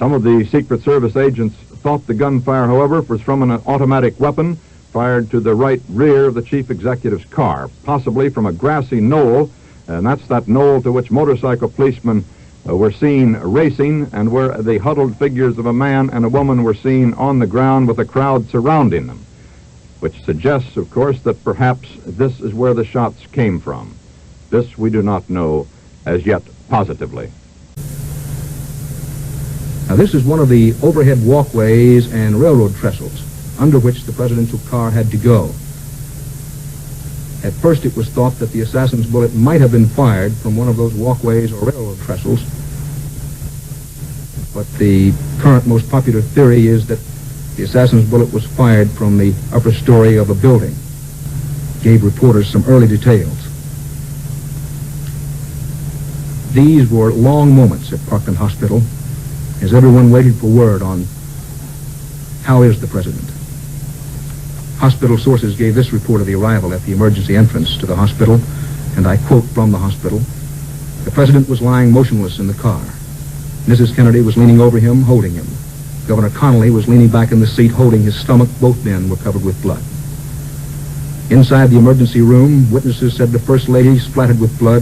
Some of the Secret Service agents thought the gunfire, however, was from an automatic weapon fired to the right rear of the chief executive's car, possibly from a grassy knoll, and that's that knoll to which motorcycle policemen were seen racing, and where the huddled figures of a man and a woman were seen on the ground with a crowd surrounding them, which suggests, of course, that perhaps this is where the shots came from. This we do not know as yet positively. Now, this is one of the overhead walkways and railroad trestles under which the presidential car had to go. At first, it was thought that the assassin's bullet might have been fired from one of those walkways or railroad trestles, but the current most popular theory is that the assassin's bullet was fired from the upper story of a building. Gave reporters some early details. These were long moments at Parkland Hospital as everyone waited for word on how is the president. Hospital sources gave this report of the arrival at the emergency entrance to the hospital, and I quote from the hospital: "The president was lying motionless in the car. Mrs. Kennedy was leaning over him, holding him. Governor Connolly was leaning back in the seat, holding his stomach. Both men were covered with blood. Inside the emergency room, witnesses said the First Lady, splattered with blood,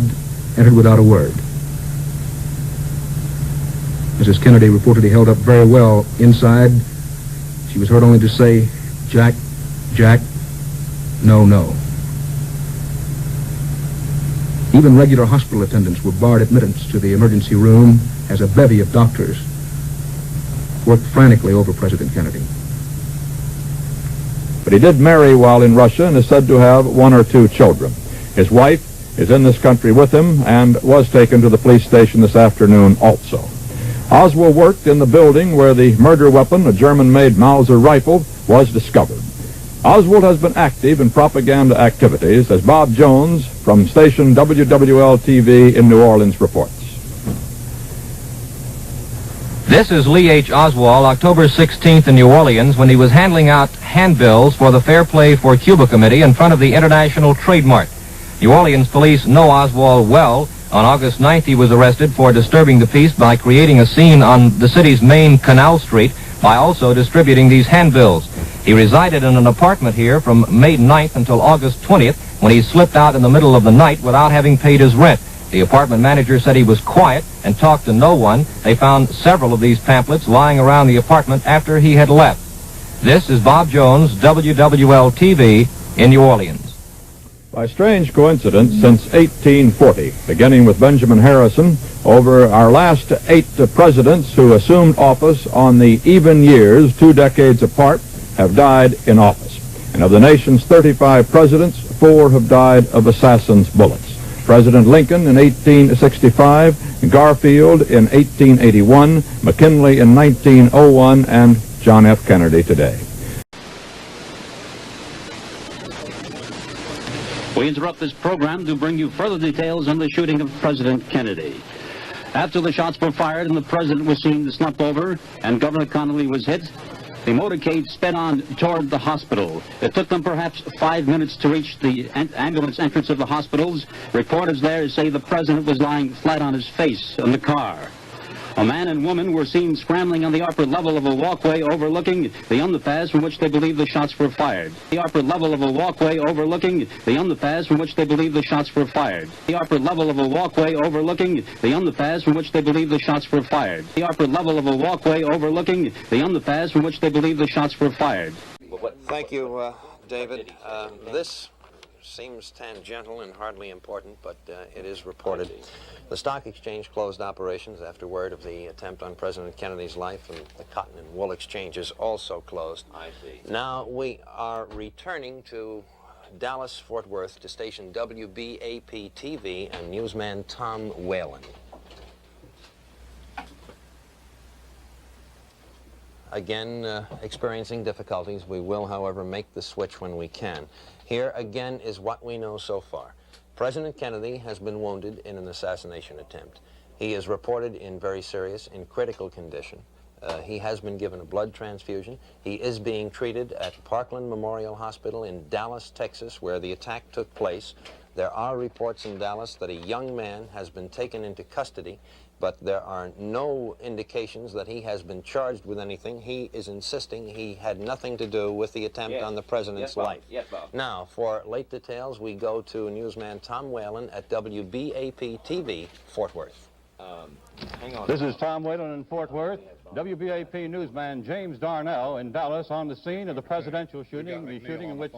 entered without a word. Mrs. Kennedy reportedly held up very well inside. She was heard only to say, 'Jack, Jack, no, no.' Even regular hospital attendants were barred admittance to the emergency room as a bevy of doctors worked frantically over President Kennedy." But he did marry while in Russia and is said to have 1 or 2 children. His wife is in this country with him and was taken to the police station this afternoon also. Oswald worked in the building where the murder weapon, a German-made Mauser rifle, was discovered. Oswald has been active in propaganda activities, as Bob Jones from station WWL-TV in New Orleans reports. This is Lee H. Oswald, October 16th in New Orleans, when he was handing out handbills for the Fair Play for Cuba Committee in front of the International Trade Mart. New Orleans police know Oswald well. On August 9th, he was arrested for disturbing the peace by creating a scene on the city's main Canal Street by also distributing these handbills. He resided in an apartment here from May 9th until August 20th, when he slipped out in the middle of the night without having paid his rent. The apartment manager said he was quiet and talked to no one. They found several of these pamphlets lying around the apartment after he had left. This is Bob Jones, WWL-TV in New Orleans. By strange coincidence, since 1840, beginning with Benjamin Harrison, over our last 8 presidents who assumed office on the even years, 2 decades apart, have died in office. And of the nation's 35 presidents, 4 have died of assassins' bullets. President Lincoln in 1865, Garfield in 1881, McKinley in 1901, and John F. Kennedy today. We interrupt this program to bring you further details on the shooting of President Kennedy. After the shots were fired and the president was seen slumped over and Governor Connolly was hit, the motorcade sped on toward the hospital. It took them perhaps 5 minutes to reach the ambulance entrance of the hospitals. Reporters there say the president was lying flat on his face in the car. A man and woman were seen scrambling on the upper level of a walkway overlooking the underpass from which they believe the shots were fired. The upper level of a walkway overlooking the underpass from which they believe the shots were fired. The upper level of a walkway overlooking the underpass from which they believe the shots were fired. The upper level of a walkway overlooking the underpass from which they believe the shots were fired. Thank you, David. This seems tangential and hardly important, but it is reported. The stock exchange closed operations after word of the attempt on President Kennedy's life, and the cotton and wool exchanges also closed. I see. Now we are returning to Dallas-Fort Worth to station WBAP-TV and newsman Tom Whalen. Again, experiencing difficulties. We will, however, make the switch when we can. Here, again, is what we know so far. President Kennedy has been wounded in an assassination attempt. He is reported in very serious, in critical condition. He has been given a blood transfusion. He is being treated at Parkland Memorial Hospital in Dallas, Texas, where the attack took place. There are reports in Dallas that a young man has been taken into custody, but there are no indications that he has been charged with anything. He is insisting he had nothing to do with the attempt on the president's life. Yes, Bob. Now, for late details, we go to newsman Tom Whalen at WBAP-TV, Fort Worth. Hang on. This is Tom Whalen in Fort Worth. WBAP newsman James Darnell in Dallas on the scene of the presidential shooting, the shooting in which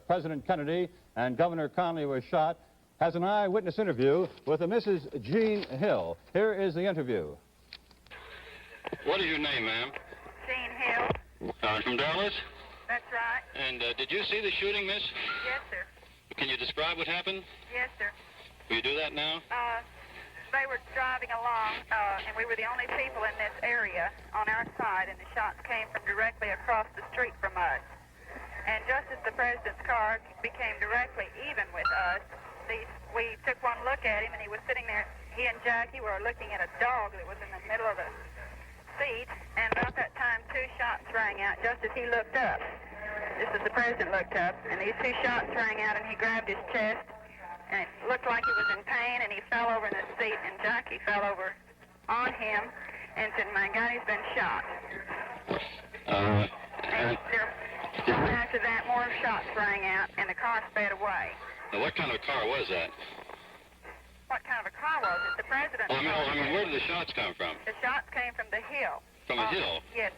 President Kennedy and Governor Connally were shot, has an eyewitness interview with a Mrs. Jean Hill. Here is the interview. What is your name, ma'am? Jean Hill. From Dallas? That's right. And did you see the shooting, miss? Yes, sir. Can you describe what happened? Yes, sir. Will you do that now? They were driving along, and we were the only people in this area on our side, and the shots came from directly across the street from us. And just as the president's car became directly even with us, we took one look at him, and he was sitting there. He and Jackie were looking at a dog that was in the middle of the seat, and about that time, 2 shots rang out just as he looked up. Just as the president looked up, and these 2 shots rang out, and he grabbed his chest, and it looked like he was in pain, and he fell over in the seat, and Jackie fell over on him and said, "My God, he's been shot." And after that, more shots rang out, and the car sped away. Now, what kind of a car was that? What kind of a car was it? The president's I car. mean, where did the shots come from? The shots came from the hill. From a hill? Yes.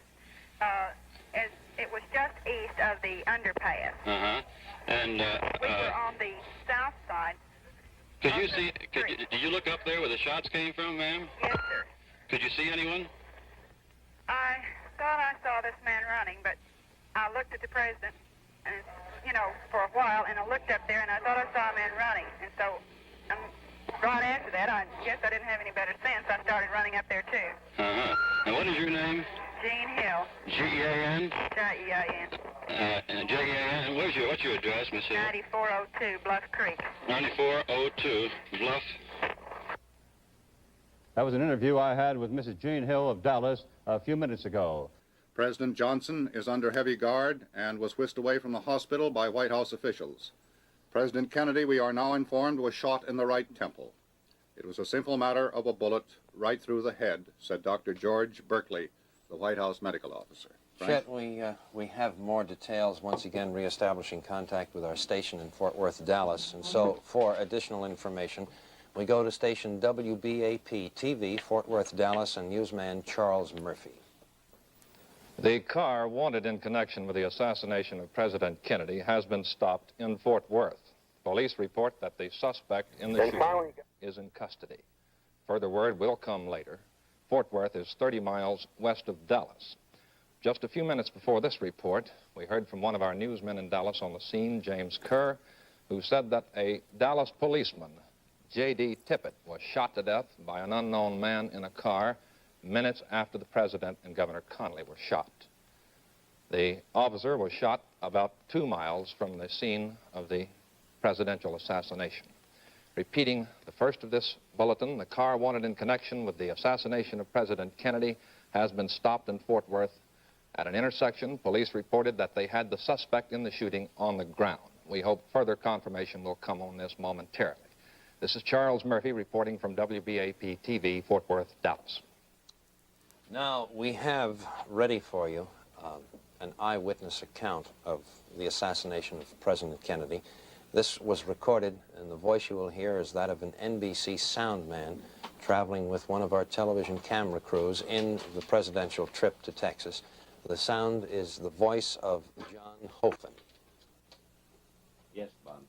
It was just east of the underpass. Uh-huh. And, we were on the south side. Did you look up there where the shots came from, ma'am? Yes, sir. Could you see anyone? I thought I saw this man running, but I looked at the president, and for a while, and I looked up there, and I thought I saw a man running. And so, right after that, I guess I didn't have any better sense. I started running up there, too. Uh-huh. And what is your name? Jean Hill. G-E-A-N? J-E-A-N. And J-E-A-N. What's your address, Miss Hill? 9402 Bluff Creek. 9402 Bluff. That was an interview I had with Mrs. Jean Hill of Dallas a few minutes ago. President Johnson is under heavy guard and was whisked away from the hospital by White House officials. President Kennedy, we are now informed, was shot in the right temple. It was a simple matter of a bullet right through the head, said Dr. George Berkeley, the White House medical officer. Frank? Chet, we have more details, once again reestablishing contact with our station in Fort Worth, Dallas. And so, for additional information, we go to station WBAP-TV, Fort Worth, Dallas, and newsman Charles Murphy. The car wanted in connection with the assassination of President Kennedy has been stopped in Fort Worth. Police report that the suspect in the shooting is in custody. Further word will come later. Fort Worth is 30 miles west of Dallas. Just a few minutes before this report, we heard from one of our newsmen in Dallas on the scene, James Kerr, who said that a Dallas policeman, J.D. Tippett, was shot to death by an unknown man in a car minutes after the president and Governor Connally were shot. The officer was shot about 2 miles from the scene of the presidential assassination. Repeating the first of this bulletin, the car wanted in connection with the assassination of President Kennedy has been stopped in Fort Worth. At an intersection, police reported that they had the suspect in the shooting on the ground. We hope further confirmation will come on this momentarily. This is Charles Murphy reporting from WBAP-TV, Fort Worth, Dallas. Now, we have ready for you an eyewitness account of the assassination of President Kennedy. This was recorded, and the voice you will hear is that of an NBC sound man traveling with one of our television camera crews in the presidential trip to Texas. The sound is the voice of John Hofen. Yes, Bob.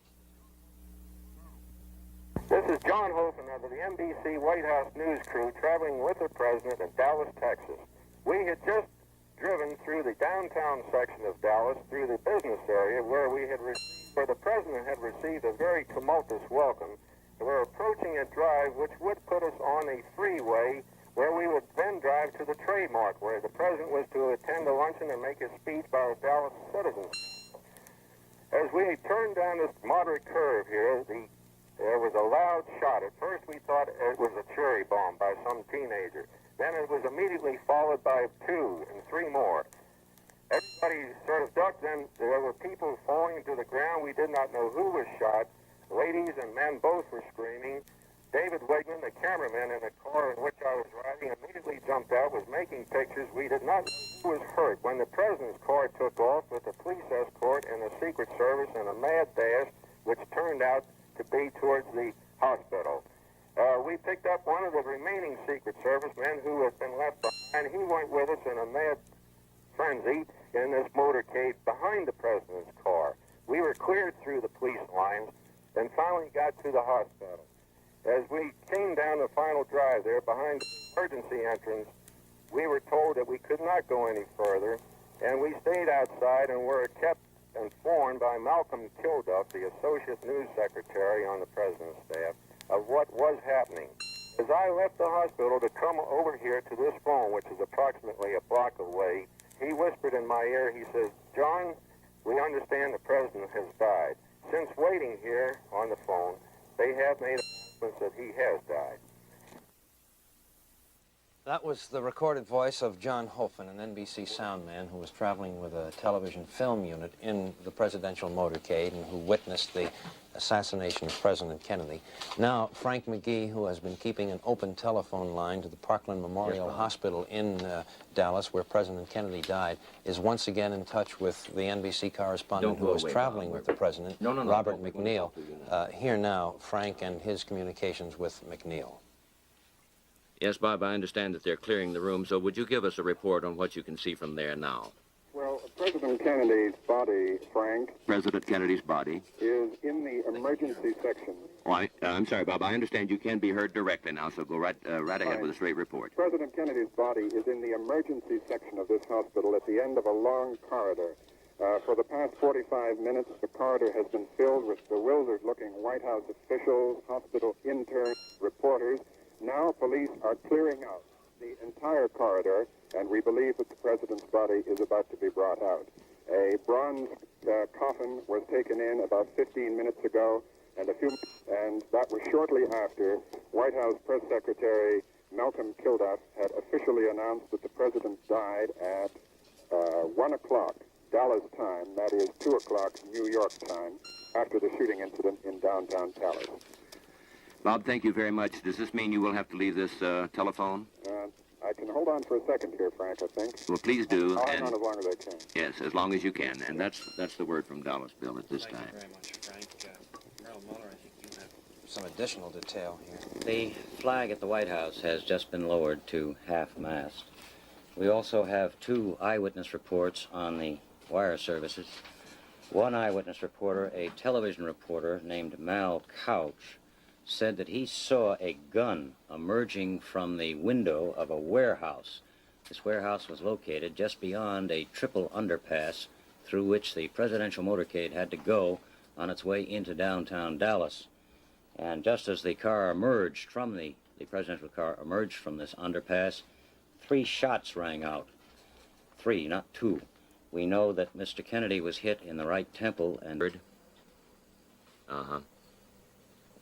This is John Hofen of the NBC White House news crew traveling with the president in Dallas, Texas. We had just driven through the downtown section of Dallas, through the business area where the president had received a very tumultuous welcome. We're approaching a drive which would put us on a freeway where we would then drive to the Trade Mart, where the president was to attend a luncheon and make a speech by the Dallas citizens. As we turned down this moderate curve here, there was a loud shot. At first we thought it was a cherry bomb by some teenager. Then it was immediately followed by 2 and 3 more. Everybody sort of ducked. Then there were people falling to the ground. We did not know who was shot. Ladies and men both were screaming. David Wigman, the cameraman in the car in which I was riding, immediately jumped out, was making pictures. We did not know who was hurt. When the president's car took off with the police escort and the Secret Service in a mad dash, which turned out to be towards the hospital. We picked up one of the remaining Secret Service men who had been left behind. He went with us in a mad frenzy in this motorcade behind the president's car. We were cleared through the police lines and finally got to the hospital. As we came down the final drive there behind the emergency entrance, we were told that we could not go any further, and we stayed outside and were kept informed by Malcolm Kilduff, the Associate News Secretary on the President's staff, of what was happening. As I left the hospital to come over here to this phone, which is approximately a block away, he whispered in my ear, he says, "John, we understand the President has died. Since waiting here on the phone, they have made announcements that he has died." That was the recorded voice of John Hofen, an NBC sound man who was traveling with a television film unit in the presidential motorcade and who witnessed the assassination of President Kennedy. Now, Frank McGee, who has been keeping an open telephone line to the Parkland Memorial Hospital in Dallas, where President Kennedy died, is once again in touch with the NBC correspondent who was traveling with the president, Robert McNeil. Here now, Frank and his communications with McNeil. Yes, Bob, I understand that they're clearing the room, so would you give us a report on what you can see from there now? Well, President Kennedy's body, Frank, President Kennedy's body? is in the emergency section. Oh, I'm sorry, Bob. I understand you can be heard directly now, so go right ahead with a straight report. President Kennedy's body is in the emergency section of this hospital at the end of a long corridor. For the past 45 minutes, the corridor has been filled with bewildered-looking White House officials, hospital interns, reporters. Now police are clearing out the entire corridor, and we believe that the president's body is about to be brought out. A bronze coffin was taken in about 15 minutes ago, and that was shortly after White House Press Secretary Malcolm Kilduff had officially announced that the president died at 1 o'clock Dallas time, that is 2 o'clock New York time, after the shooting incident in downtown Dallas. Bob, thank you very much. Does this mean you will have to leave this telephone? I can hold on for a second here, Frank, I think. Well, please do. I'll hang on as long as I can. Yes, as long as you can. And that's the word from Dallas, Bill, at this time. Thank you very much, Frank. Merrill Muller, I think you have some additional detail here. The flag at the White House has just been lowered to half-mast. We also have 2 eyewitness reports on the wire services. One eyewitness reporter, a television reporter named Mal Couch, said that he saw a gun emerging from the window of a warehouse. This warehouse was located just beyond a triple underpass through which the presidential motorcade had to go on its way into downtown Dallas. And just as the car emerged from the presidential car emerged from this underpass, 3 shots rang out. 3, not 2. We know that Mr. Kennedy was hit in the right temple and...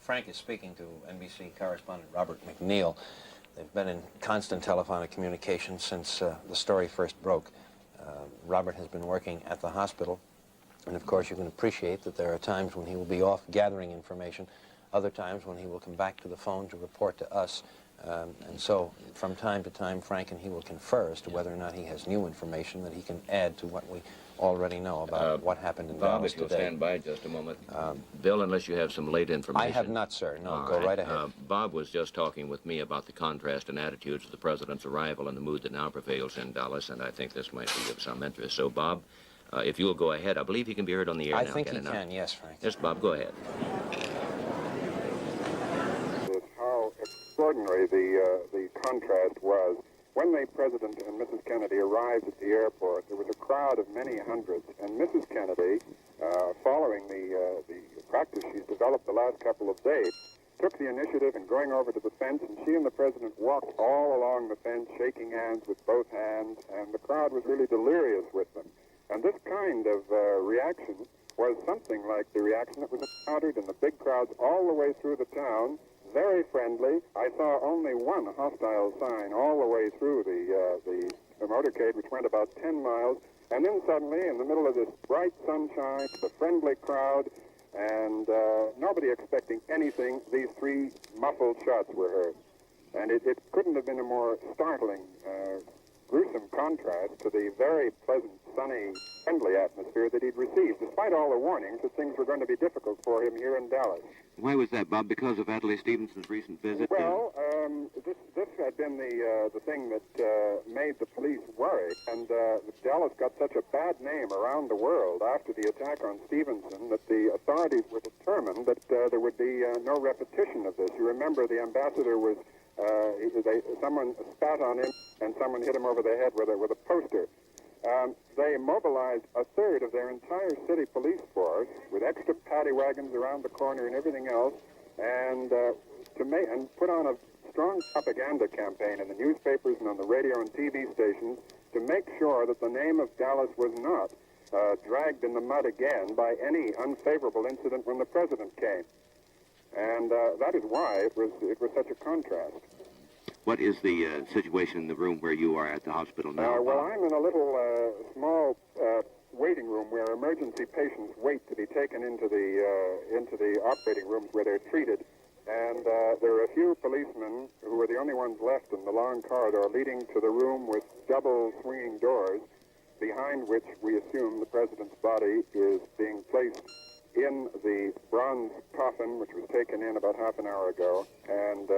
Frank is speaking to NBC correspondent Robert McNeil. They've been in constant telephonic communication since the story first broke. Robert has been working at the hospital, and of course you can appreciate that there are times when he will be off gathering information, other times when he will come back to the phone to report to us. And so from time to time, Frank and he will confer as to whether or not he has new information that he can add to what we already know about what happened in Bob, Dallas if you'll today. stand by just a moment. Bill, unless you have some late information. I have not, sir. No, go right ahead. Bob was just talking with me about the contrast and attitudes of the president's arrival and the mood that now prevails in Dallas, and I think this might be of some interest. So, Bob, if you will go ahead, I believe he can be heard on the air now. I think he can, yes, Frank. Yes, Bob, go ahead. How extraordinary the contrast was. When the President and Mrs. Kennedy arrived at the airport, there was a crowd of many hundreds, and Mrs. Kennedy, following the practice she's developed the last couple of days, took the initiative in going over to the fence, and she and the President walked all along the fence, shaking hands with both hands, and the crowd was really delirious with them. And this kind of reaction was something like the reaction that was encountered in the big crowds all the way through the town. Very friendly. I saw only one hostile sign all the way through the motorcade, which went about 10 miles. And then suddenly, in the middle of this bright sunshine, the friendly crowd, and nobody expecting anything, these three muffled shots were heard. And it couldn't have been a more startling, gruesome contrast to the very pleasant, sunny, friendly atmosphere that he'd received, despite all the warnings that things were going to be difficult for him here in Dallas. Why was that, Bob? Because of Adlai Stevenson's recent visit? Well, this had been the thing that made the police worry, and Dallas got such a bad name around the world after the attack on Stevenson that the authorities were determined that there would be no repetition of this. You remember the ambassador was, someone spat on him and someone hit him over the head with a poster. They mobilized a third of their entire city police force with extra paddy wagons around the corner and everything else, and put on a strong propaganda campaign in the newspapers and on the radio and TV stations to make sure that the name of Dallas was not dragged in the mud again by any unfavorable incident when the president came. And that is why it was such a contrast. What is the situation in the room where you are at the hospital now? Well, I'm in a little small waiting room where emergency patients wait to be taken into the operating rooms where they're treated. And there are a few policemen who are the only ones left in the long corridor leading to the room with double swinging doors, behind which we assume the president's body is being placed in the bronze coffin, which was taken in about half an hour ago, and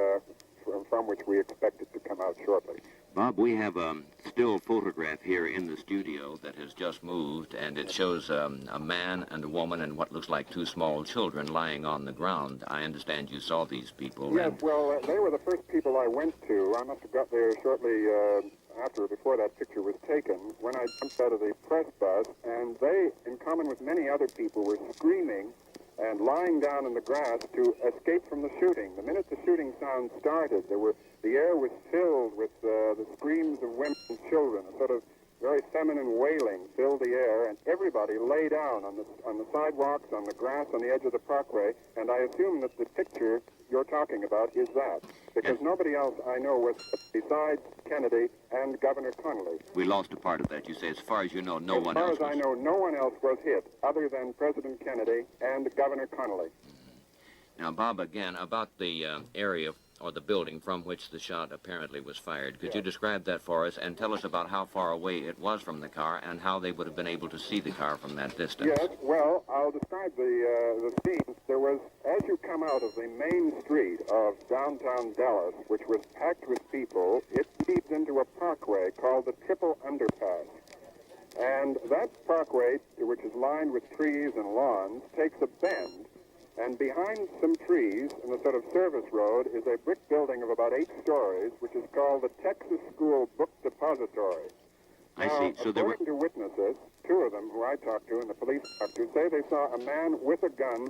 from which we expect it to come out shortly. Bob, we have a still photograph here in the studio that has just moved, and it shows a man and a woman and what looks like two small children lying on the ground. I understand you saw these people. Yes, well, they were the first people I went to. I must have got there shortly before that picture was taken, when I jumped out of the press bus, and they, in common with many other people, were screaming and lying down in the grass to escape from the shooting. The minute the shooting sound started, the air was filled with the screams of women and children. A sort of very feminine wailing filled the air, and everybody lay down on the sidewalks, on the grass, on the edge of the parkway, and I assume that the picture you're talking about is that, because nobody else I know was, besides Kennedy and Governor Connolly. We lost a part of that. You say, as far as you know, no one else was. As far as I know, no one else was hit, other than President Kennedy and Governor Connolly. Now, Bob, again, about the area or the building from which the shot apparently was fired. Could you describe that for us and tell us about how far away it was from the car and how they would have been able to see the car from that distance? Yes, well, I'll describe the scene. There was, as you come out of the main street of downtown Dallas, which was packed with people, it leads into a parkway called the Triple Underpass. And that parkway, which is lined with trees and lawns, takes a bend. And behind some trees in the sort of service road is a brick building of about 8 stories, which is called the Texas School Book Depository. I see. So there were... According to witnesses, 2 of them who I talked to and the police talked to, say they saw a man with a gun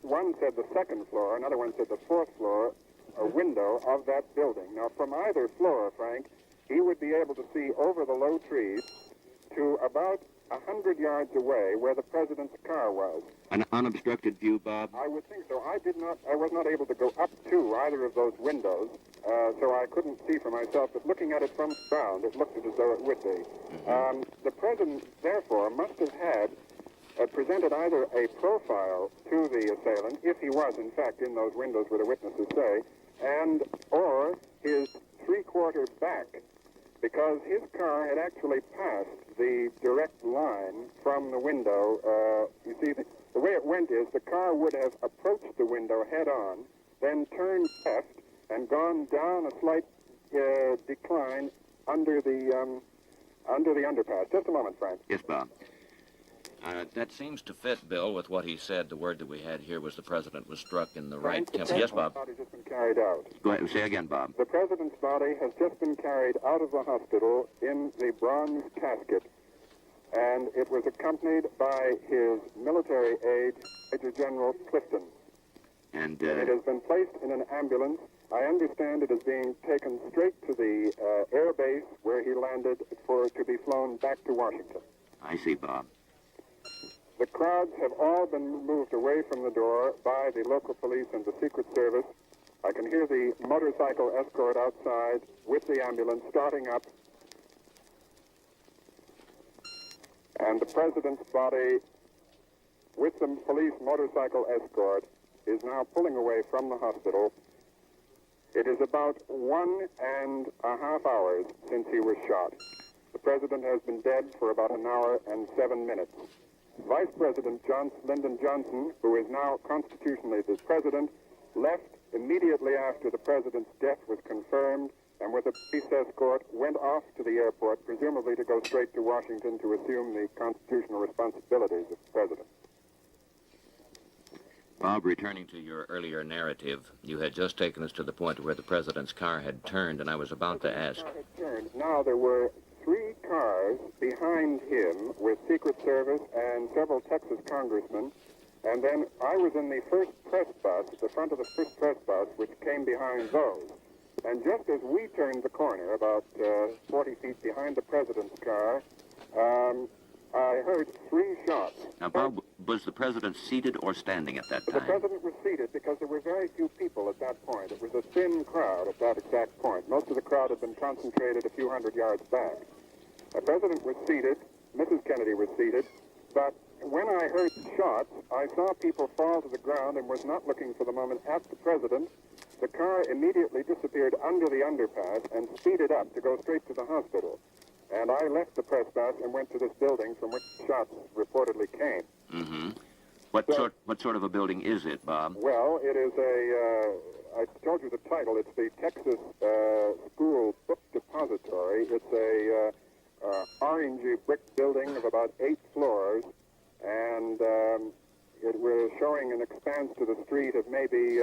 one said the 2nd floor, another one said the 4th floor, a window of that building. Now, from either floor, Frank, he would be able to see over the low trees to about 100 yards away where the president's car was. An unobstructed view, Bob? I would think so. I was not able to go up to either of those windows, so I couldn't see for myself, but looking at it from the ground, it looked as though it would be. The president, therefore, must have had presented either a profile to the assailant, if he was, in fact, in those windows where the witnesses say, or his 3/4 back, because his car had actually passed the direct line from the window. You see, the way it went is the car would have approached the window head-on, then turned left and gone down a slight decline under the underpass. Just a moment, Frank. Yes, Bob. That seems to fit, Bill, with what he said. The word that we had here was the president was struck in the right temple. Yes, Bob. The body has just been carried out. Go ahead. Say again, Bob. The president's body has just been carried out of the hospital in the bronze casket, and it was accompanied by his military aide, Major General Clifton. And it has been placed in an ambulance. I understand it is being taken straight to the air base where he landed to be flown back to Washington. I see, Bob. The crowds have all been moved away from the door by the local police and the Secret Service. I can hear the motorcycle escort outside with the ambulance starting up. And the president's body with the police motorcycle escort, is now pulling away from the hospital. It is about 1.5 hours since he was shot. The president has been dead for about 1 hour and 7 minutes. Vice President Lyndon Johnson, who is now constitutionally the president, left immediately after the president's death was confirmed, and with a police escort went off to the airport, presumably to go straight to Washington to assume the constitutional responsibilities of the president. Bob, returning to your earlier narrative, you had just taken us to the point where the president's car had turned, and I was about to ask. Now, there were 3 cars behind him with Secret Service and several Texas congressmen, and then I was in the first press bus, the front of the first press bus, which came behind those. And just as we turned the corner, about 40 feet behind the president's car, I heard 3 shots. Now, Bob, was the president seated or standing at that time? The president was seated because there were very few people at that point. It was a thin crowd at that exact point. Most of the crowd had been concentrated a few hundred yards back. The president was seated, Mrs. Kennedy was seated, but when I heard shots, I saw people fall to the ground and was not looking for the moment at the president. The car immediately disappeared under the underpass and speeded up to go straight to the hospital. And I left the press bus and went to this building from which shots reportedly came. Mm-hmm. What sort of a building is it, Bob? Well, it is I told you the title. It's the Texas School Book Depository. It's a orangey brick building of about 8 floors, and it was showing an expanse to the street of maybe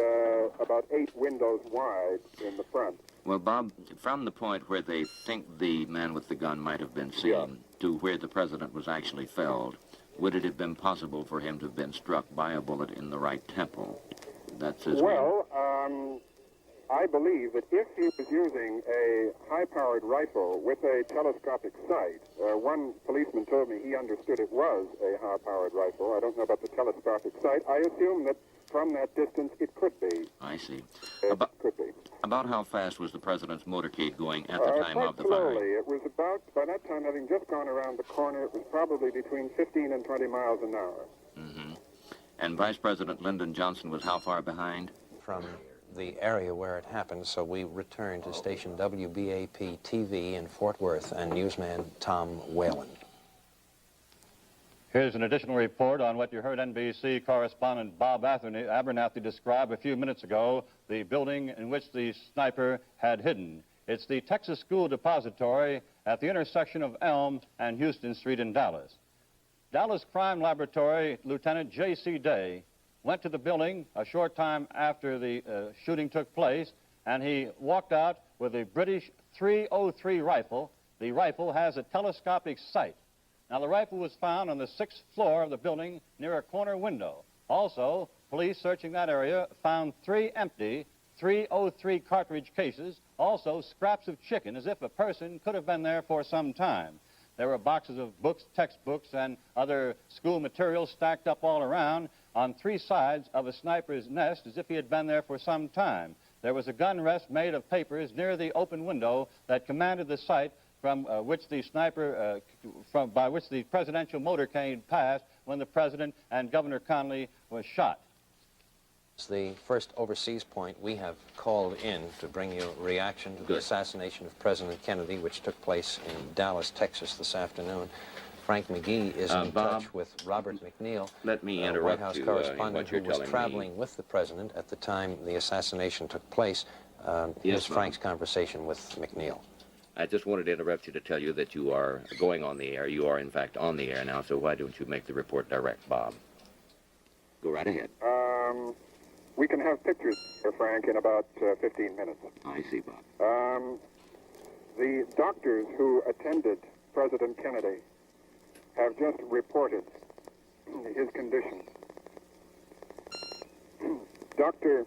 about 8 windows wide in the front. Well, Bob, from the point where they think the man with the gun might have been seen to where the president was actually felled, would it have been possible for him to have been struck by a bullet in the right temple? That's his I believe that if he was using a high-powered rifle with a telescopic sight, one policeman told me he understood it was a high-powered rifle. I don't know about the telescopic sight. I assume that from that distance it could be. I see. Could be. About how fast was the president's motorcade going at the time of the slowly. firing? It was about, by that time, having just gone around the corner, it was probably between 15 and 20 miles an hour. Mm-hmm. And Vice President Lyndon Johnson was how far behind? From the area where it happened, so we returned to station WBAP-TV in Fort Worth and newsman Tom Whalen. Here's an additional report on what you heard NBC correspondent Bob Abernathy describe a few minutes ago, the building in which the sniper had hidden. It's the Texas School Depository at the intersection of Elm and Houston Street in Dallas. Dallas Crime Laboratory Lieutenant J.C. Day went to the building a short time after the shooting took place, and he walked out with a British .303 rifle. The rifle has a telescopic sight. Now, the rifle was found on the 6th floor of the building near a corner window. Also, police searching that area found 3 empty .303 cartridge cases, also scraps of chicken, as if a person could have been there for some time. There were boxes of books, textbooks, and other school materials stacked up all around on 3 sides of a sniper's nest, as if he had been there for some time. There was a gun rest made of papers near the open window that commanded the site from which the sniper, by which the presidential motorcade passed when the president and Governor Connally was shot. It's the first overseas point we have called in to bring you a reaction to the assassination of President Kennedy, which took place in Dallas, Texas this afternoon. Frank McGee is in Bob, touch with Robert McNeil, let me interrupt White House you, correspondent who was telling traveling with the president at the time the assassination took place. Here's Frank's conversation with McNeil. I just wanted to interrupt you to tell you that you are going on the air. You are, in fact, on the air now, so why don't you make the report direct, Bob? Go right ahead. We can have pictures, Frank, in about 15 minutes. I see, Bob. The doctors who attended President Kennedy have just reported his condition. Dr.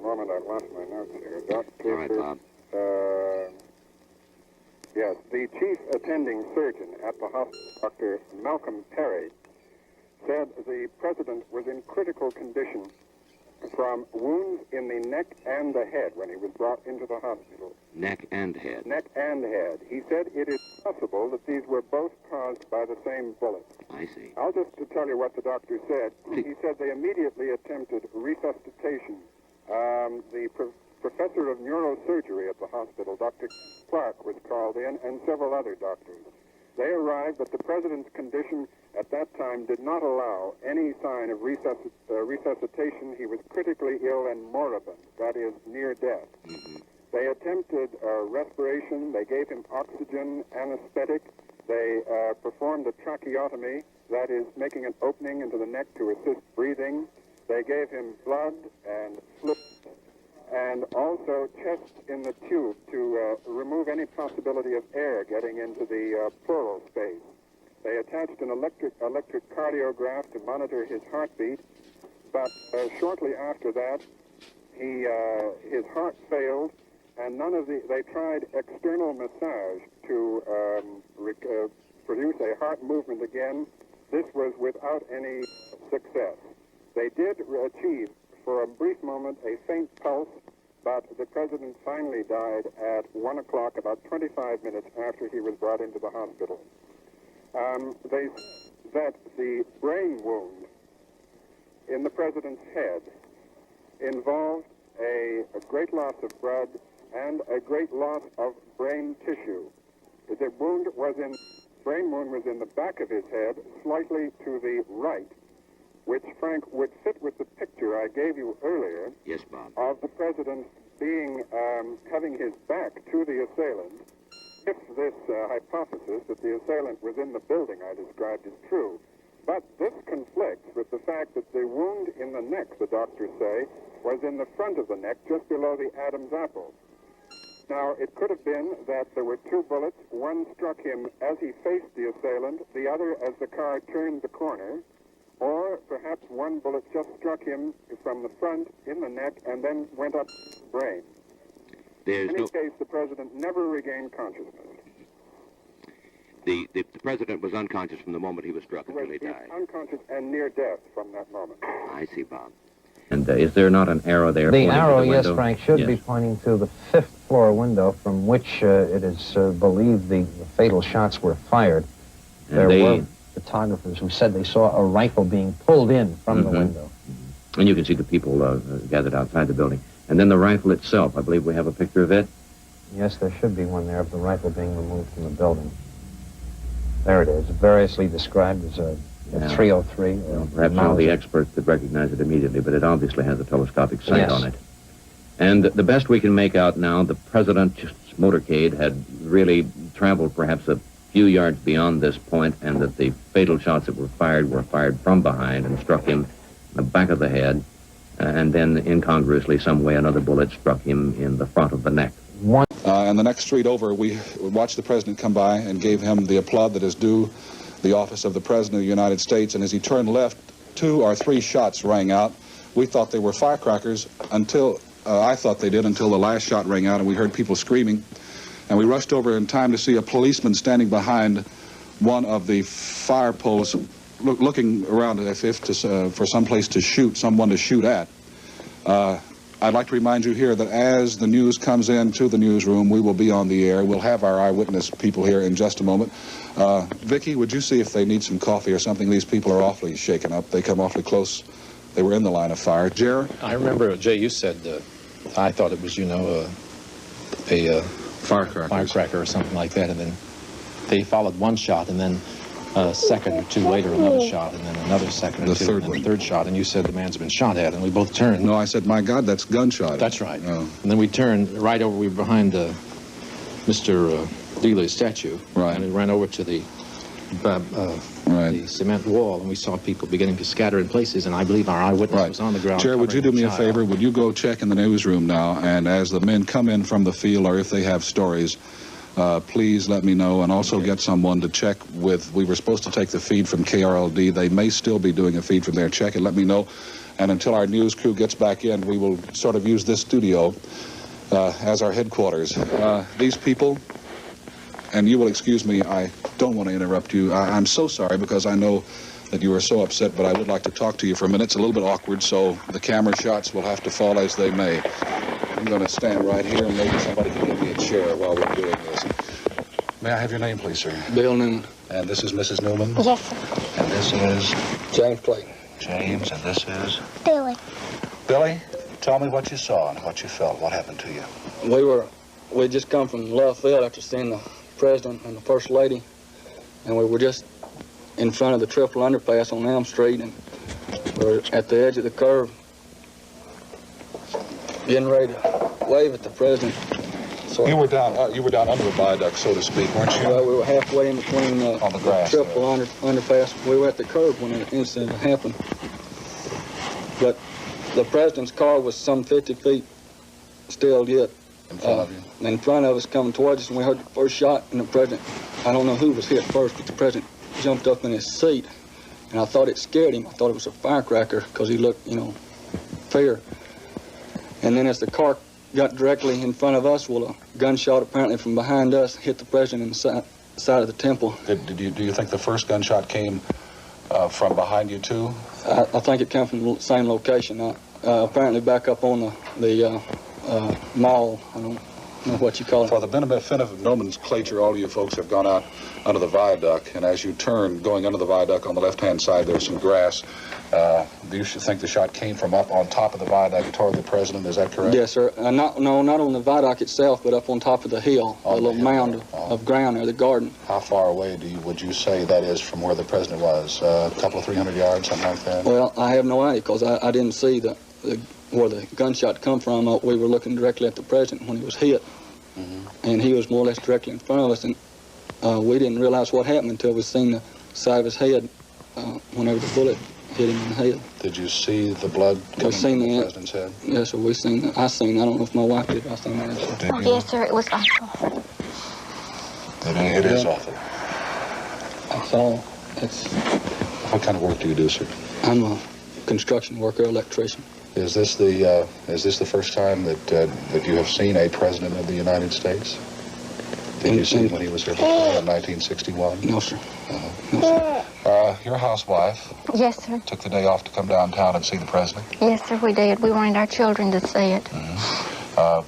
Moment, I lost my notes here. All right, Bob. Yes, the chief attending surgeon at the hospital, Dr. Malcolm Perry, said the president was in critical condition from wounds in the neck and the head when he was brought into the hospital. Neck and head. Neck and head. He said it is possible that these were both caused by the same bullet. I see. I'll just tell you what the doctor said. He said they immediately attempted resuscitation. The professor of neurosurgery at the hospital, Dr. Clark, was called in, and several other doctors. They arrived, but the president's condition at that time did not allow any sign of resuscitation. He was critically ill and moribund, that is, near death. They attempted respiration. They gave him oxygen, anesthetic. They performed a tracheotomy, that is, making an opening into the neck to assist breathing. They gave him blood and fluid, and also chest in the tube to remove any possibility of air getting into the pleural space. They attached an electric cardiograph to monitor his heartbeat, but shortly after that, his heart failed, and they tried external massage to produce a heart movement again. This was without any success. They did achieve, for a brief moment, a faint pulse, but the president finally died at 1 o'clock, about 25 minutes after he was brought into the hospital. They said that the brain wound in the president's head involved a great loss of blood and a great loss of brain tissue. The brain wound was in the back of his head, slightly to the right, which, Frank, would fit with the picture I gave you earlier. Yes, Bob. Of the president having his back to the assailant, if this hypothesis that the assailant was in the building I described is true. But this conflicts with the fact that the wound in the neck, the doctors say, was in the front of the neck, just below the Adam's apple. Now, it could have been that there were two bullets. One struck him as he faced the assailant, the other as the car turned the corner. Or perhaps one bullet just struck him from the front in the neck and then went up the brain. In any case, the president never regained consciousness. The president was unconscious from the moment he was struck until he died. Unconscious and near death from that moment. I see, Bob. And is there not an arrow there? The arrow, yes, Frank, should be pointing to the 5th floor window from which it is believed the fatal shots were fired. There were photographers who said they saw a rifle being pulled in from the window. And you can see the people gathered outside the building. And then the rifle itself, I believe we have a picture of it. Yes, there should be one there of the rifle being removed from the building. There it is, variously described as a 303. Perhaps all the experts could recognize it immediately, but it obviously has a telescopic sight on it. And the best we can make out now, the president's motorcade had really traveled perhaps a few yards beyond this point, and that the fatal shots that were fired from behind and struck him in the back of the head, and then incongruously some way another bullet struck him in the front of the neck. And the next street over, we watched the president come by and gave him the applaud that is due the office of the President of the United States, and as he turned left, 2 or 3 shots rang out. We thought they were firecrackers until, I thought they did, until the last shot rang out and we heard people screaming. And we rushed over in time to see a policeman standing behind one of the fire poles, looking around as if for some place to shoot, someone to shoot at. I'd like to remind you here that as the news comes into the newsroom, we will be on the air. We'll have our eyewitness people here in just a moment. Vicki, would you see if they need some coffee or something? These people are awfully shaken up. They come awfully close. They were in the line of fire. Jer? I remember, Jay, you said, I thought it was, a firecracker or something like that, and then they followed one shot, and then a second or two later another shot, and then another second or two, and then the third shot, and you said the man's been shot at, and we both turned. No, I said, my God, that's gunshot. That's right. Oh. And then we turned right over, we were behind Mr. Dealey's statue, right, and we ran over to the cement wall, and we saw people beginning to scatter in places, and I believe our eyewitness was on the ground. Chair, would you do me a favor? Would you go check in the newsroom now, and as the men come in from the field, or if they have stories, please let me know, and also get someone to check with, we were supposed to take the feed from KRLD. They may still be doing a feed from there. Check it, let me know. And until our news crew gets back in, we will sort of use this studio as our headquarters. These people, and you will excuse me, I don't want to interrupt you. I'm so sorry, because I know that you are so upset, but I would like to talk to you for a minute. It's a little bit awkward, so the camera shots will have to fall as they may. I'm going to stand right here, and maybe somebody can give me a chair while we're doing this. May I have your name, please, sir? Bill Newman. And this is Mrs. Newman? Yes, sir. And this is? James Clayton. James, and this is? Billy. Billy, tell me what you saw and what you felt. What happened to you? We just come from left field after seeing the president and the first lady, and we were just in front of the triple underpass on Elm Street, and we were at the edge of the curve, getting ready to wave at the president. So you were down under the viaduct, so to speak, weren't you? We were halfway in between the triple underpass. We were at the curve when the incident happened. But the president's car was some 50 feet still yet. In front of you? In front of us, coming towards us, and we heard the first shot, and the president, I don't know who was hit first, but the president jumped up in his seat, and I thought it scared him. I thought it was a firecracker, because he looked, fear. And then as the car got directly in front of us, well, a gunshot apparently from behind us hit the president in the side of the temple. Do you think the first gunshot came from behind you, too? I think it came from the same location. Apparently back up on the mall. I don't know what you call it. For the benefit of nomenclature, all of you folks have gone out under the viaduct, and as you turn, going under the viaduct on the left-hand side, there's some grass. Do you think the shot came from up on top of the viaduct toward the president? Is that correct? Yes, sir. Not on the viaduct itself, but up on top of the hill, a little mound of ground there, the garden. How far away would you say that is from where the president was? A couple of 300 yards, something like that? Well, I have no idea, because I didn't see where the gunshot come from. We were looking directly at the president when he was hit, and he was more or less directly in front of us, and we didn't realize what happened until we seen the side of his head whenever the bullet hit him in the head. Did you see the blood coming from the president's head? Yes, sir. I don't know if my wife did. I seen that. Oh, yes, sir. It was awful. It is awful. That's all. What kind of work do you do, sir? I'm a construction worker, electrician. Is this the first time that you have seen a president of the United States? Did you see him when he was here before in 1961? No, sir. No, sir. You're a housewife. Yes, sir. Took the day off to come downtown and see the president? Yes, sir, we did. We wanted our children to see it.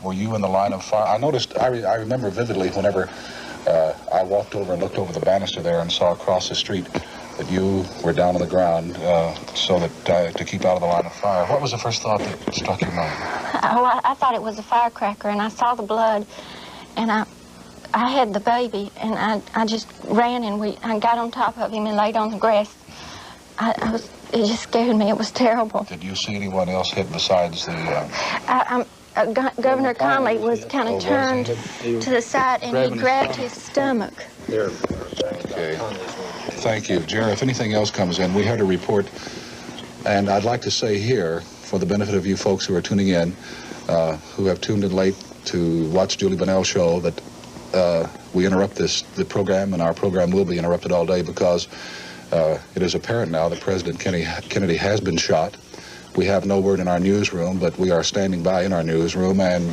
Were you in the line of fire? I remember vividly whenever I walked over and looked over the banister there and saw across the street that you were down on the ground so that to keep out of the line of fire. What was the first thought that struck your mind? Oh, I thought it was a firecracker, and I saw the blood, and I had the baby, and I just ran, and I got on top of him and laid on the grass. It just scared me. It was terrible. Did you see anyone else hit besides the... Governor Connolly was kind of turned to the side, and he grabbed his stomach. Okay. Thank you. Jerry, if anything else comes in, we had a report, and I'd like to say here, for the benefit of you folks who are tuning in, who have tuned in late to watch Julie Bonnell's show, that we interrupt the program, and our program will be interrupted all day because it is apparent now that President Kennedy has been shot. We have no word in our newsroom, but we are standing by in our newsroom, and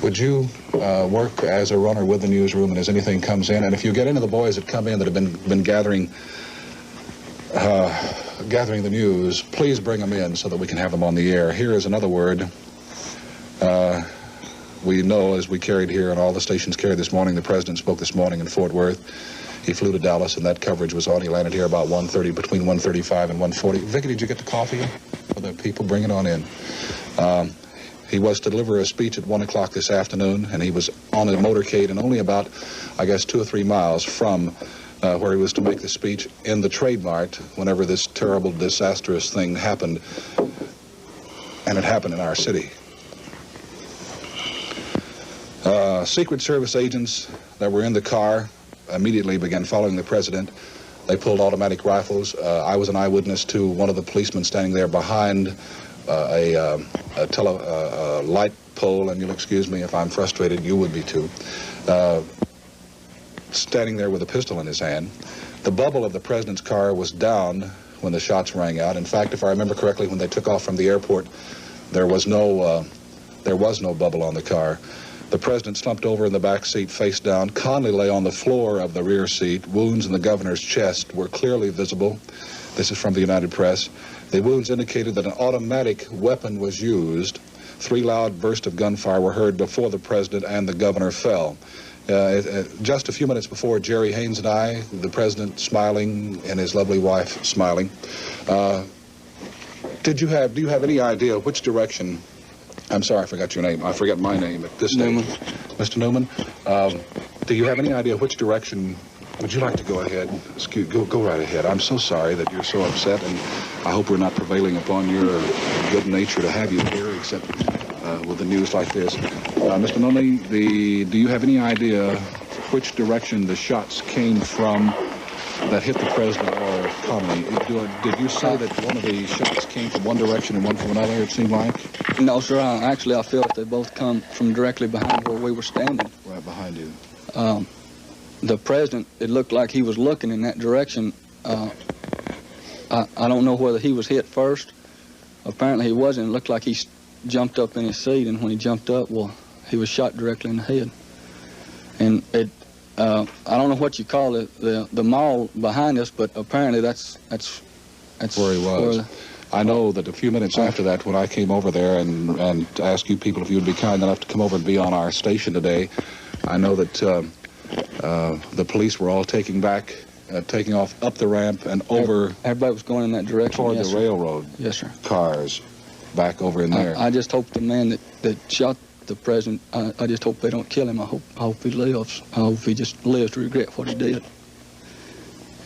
would you work as a runner with the newsroom, and as anything comes in, and if you get into the boys that come in that have been gathering the news, please bring them in so that we can have them on the air. Here is another word. We know, as we carried here, and all the stations carried this morning, the president spoke this morning in Fort Worth. He flew to Dallas, and that coverage was on. He landed here about 1:30, between 1:35 and 1:40. Vicki, did you get the coffee for the people? Bring it on in. He was to deliver a speech at 1 o'clock this afternoon, and he was on a motorcade and only about, I guess, 2 or 3 miles from where he was to make the speech in the Trade Mart whenever this terrible, disastrous thing happened, and it happened in our city. Secret Service agents that were in the car immediately began following the president. They pulled automatic rifles. I was an eyewitness to one of the policemen standing there behind a light pole, and you'll excuse me if I'm frustrated, you would be too, standing there with a pistol in his hand. The bubble of the president's car was down when the shots rang out. In fact, if I remember correctly, when they took off from the airport, there was no bubble on the car. The president slumped over in the back seat face down. Conley lay on the floor of the rear seat. Wounds in the governor's chest were clearly visible. This is from the United Press. The wounds indicated that an automatic weapon was used. 3 loud bursts of gunfire were heard before the president and the governor fell. Just a few minutes before, Jerry Haynes and I, the president smiling and his lovely wife smiling. Do you have any idea which direction? I'm sorry, I forgot your name. I forgot my name at this stage. Mr. Newman, do you have any idea which direction? Would you like to go ahead? Go right ahead. I'm so sorry that you're so upset, and I hope we're not prevailing upon your good nature to have you here, except with the news like this. Mr. Newman, do you have any idea which direction the shots came from that hit the president or Conley? Did you say that one of the shots came from one direction and one from another, it seemed like? No, sir. Actually, I feel that they both come from directly behind where we were standing. Right behind you. The president, it looked like he was looking in that direction. I don't know whether he was hit first. Apparently he wasn't. It looked like he jumped up in his seat, and when he jumped up, well, he was shot directly in the head. And I don't know what you call it, the mall behind us, but apparently that's where he was. I know that a few minutes after that, when I came over there and asked you people if you would be kind enough to come over and be on our station today, I know that the police were all taking off up the ramp and over. Everybody was going in that direction. Toward the railroad. Yes, sir. Cars back over in there. I just hope the man that shot the president, I just hope they don't kill him. I hope he lives. I hope he just lives to regret what he did.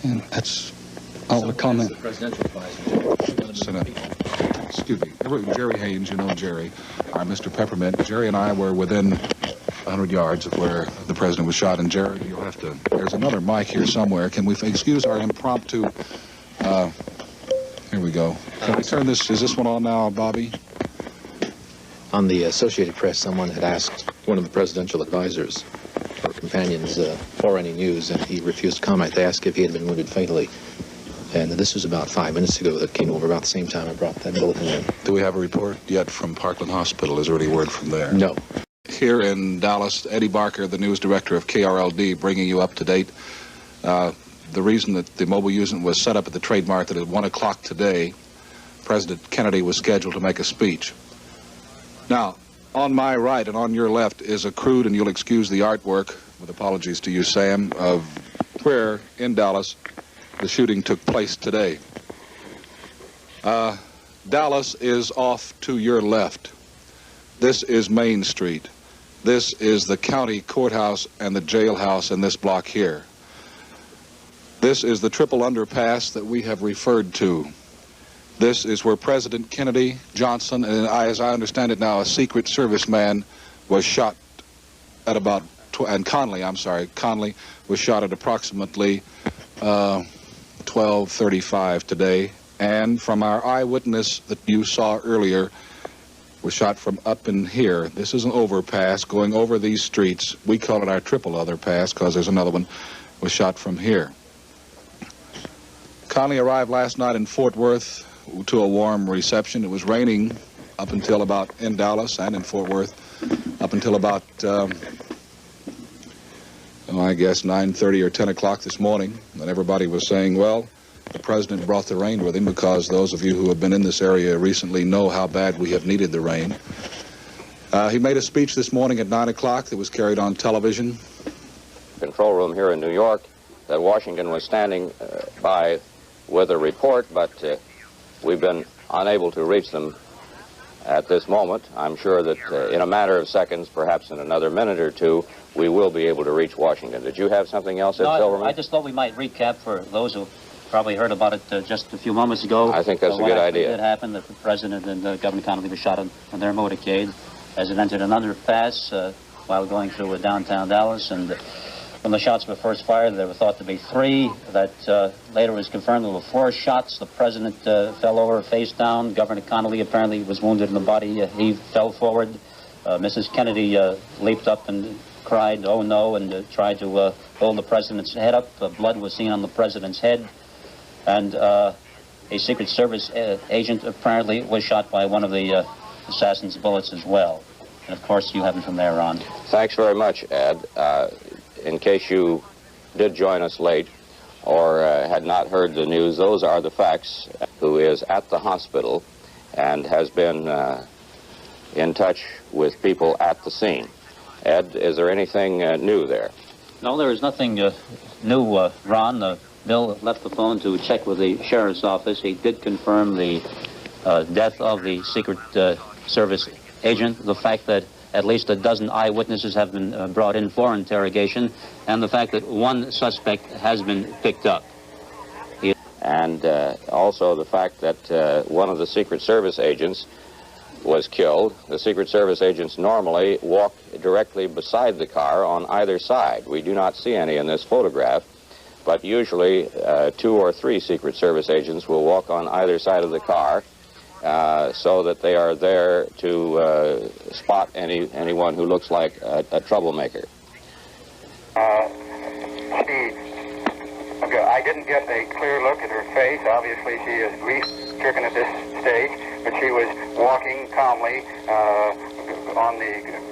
And that's all the comment. The presidential advisor. Excuse me. Jerry Haynes, you know Jerry, our Mr. Peppermint. Jerry and I were within 100 yards of where the president was shot. And Jerry, you'll have to, there's another mic here somewhere. Can we excuse our impromptu, here we go. Can we turn this, is this one on now, Bobby? On the Associated Press, someone had asked one of the presidential advisors or companions for any news, and he refused to comment. They asked if he had been wounded fatally. And this was about 5 minutes ago. That came over about the same time I brought that bulletin in. Do we have a report yet from Parkland Hospital? Is there any word from there? No. Here in Dallas, Eddie Barker, the news director of KRLD, bringing you up to date. The reason that the mobile unit was set up at the Trade Mart that at 1 o'clock today, President Kennedy was scheduled to make a speech. Now, on my right and on your left is a crude, and you'll excuse the artwork, with apologies to you, Sam, of where in Dallas the shooting took place today. Dallas is off to your left. This is Main Street. This is the county courthouse and the jailhouse in this block here. This is the triple underpass that we have referred to. This is where President Kennedy, Johnson, and as I understand it now, a Secret Service man was shot at about, Conley was shot at approximately 12:35 today. And from our eyewitness that you saw earlier, was shot from up in here. This is an overpass going over these streets. We call it our triple underpass because there's another one, was shot from here. Conley arrived last night in Fort Worth to a warm reception. It was raining up until about, in Dallas and in Fort Worth, up until about, I guess 9:30 or 10 o'clock this morning. And everybody was saying, well, the president brought the rain with him because those of you who have been in this area recently know how bad we have needed the rain. He made a speech this morning at 9 o'clock that was carried on television. Control room here in New York that Washington was standing by with a report, but we've been unable to reach them at this moment. I'm sure that in a matter of seconds, perhaps in another minute or two, we will be able to reach Washington. Did you have something else, Ed Silverman? I just thought we might recap for those who probably heard about it just a few moments ago. I think that's a good idea. It did happen that the president and Governor Connolly were shot on their motorcade as it entered an underpass while going through downtown Dallas. And when the shots were first fired, there were thought to be 3. That later was confirmed there were 4 shots. The president fell over face down. Governor Connolly apparently was wounded in the body. He fell forward. Mrs. Kennedy leaped up and cried, "Oh no," and tried to hold the president's head up. Blood was seen on the president's head. And a Secret Service agent apparently was shot by one of the assassin's bullets as well. And, of course, you have them from there on. Thanks very much, Ed. In case you did join us late or had not heard the news, those are the facts. Who is at the hospital and has been in touch with people at the scene. Ed, is there anything new there? No, there is nothing new, Ron. Bill left the phone to check with the sheriff's office. He did confirm the death of the Secret Service agent, the fact that at least a dozen eyewitnesses have been brought in for interrogation, and the fact that one suspect has been picked up. And also the fact that one of the Secret Service agents was killed. The Secret Service agents normally walk directly beside the car on either side. We do not see any in this photograph, but usually 2 or 3 Secret Service agents will walk on either side of the car so that they are there to spot anyone who looks like a troublemaker. I didn't get a clear look at her face. Obviously, she is grief-stricken at this stage, but she was walking calmly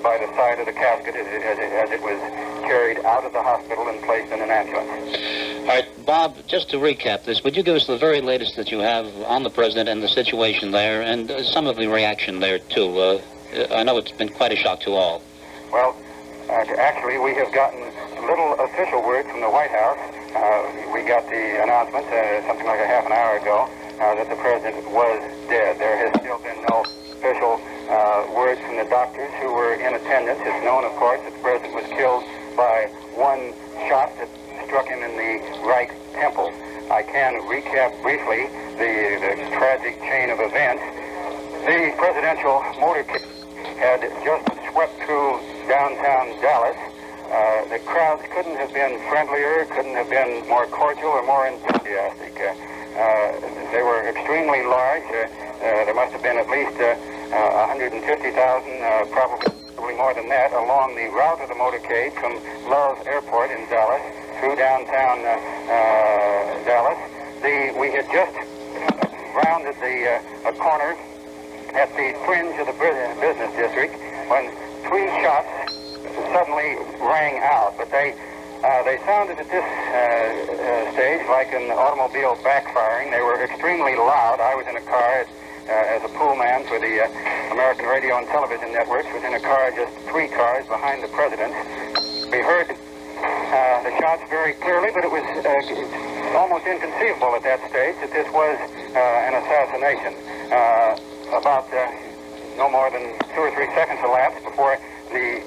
by the side of the casket as it was carried out of the hospital and placed in an ambulance. All right, Bob, just to recap this, would you give us the very latest that you have on the president and the situation there, and some of the reaction there, too? I know it's been quite a shock to all. Well, actually, we have gotten little official word from the White House. We got the announcement something like a half an hour ago that the president was dead. There has still been no official words from the doctors who were in attendance. It's known, of course, that the president was killed by one shot that struck him in the right temple. I can recap briefly the tragic chain of events. The presidential motorcade had just swept through downtown Dallas. The crowds couldn't have been friendlier, couldn't have been more cordial or more enthusiastic. They were extremely large. There must have been at least 150,000, probably more than that, along the route of the motorcade from Love Airport in Dallas through downtown Dallas. We had just rounded a corner at the fringe of the business district when 3 shots suddenly rang out, but they sounded at this stage like an automobile backfiring. They were extremely loud. I was in a car as a poolman for the American Radio and Television Networks, was in a car just 3 cars behind the president. We heard the shots very clearly, but it was almost inconceivable at that stage that this was an assassination. About no more than 2 or 3 seconds elapsed before the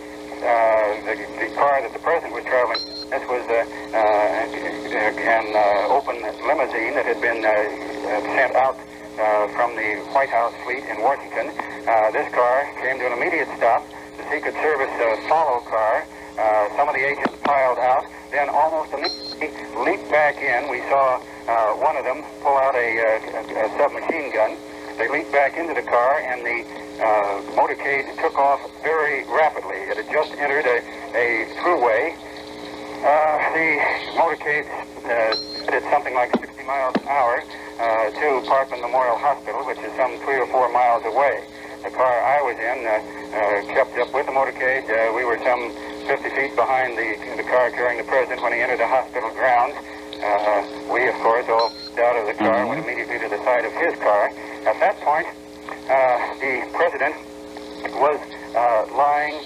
car that the president was traveling. This was an open limousine that had been sent out from the White House fleet in Washington. This car came to an immediate stop. The Secret Service follow car. Some of the agents piled out, then almost immediately leaped back in. We saw one of them pull out a submachine gun. They leaped back into the car, and the motorcade took off very rapidly. It had just entered a thruway. The motorcade did something like 60 miles an hour to Parkland Memorial Hospital, which is some 3 or 4 miles away. The car I was in kept up with the motorcade. We were some 50 feet behind the car carrying the president when he entered the hospital grounds. We, of course, all out of the car and went immediately to the side of his car. At that point, the president was lying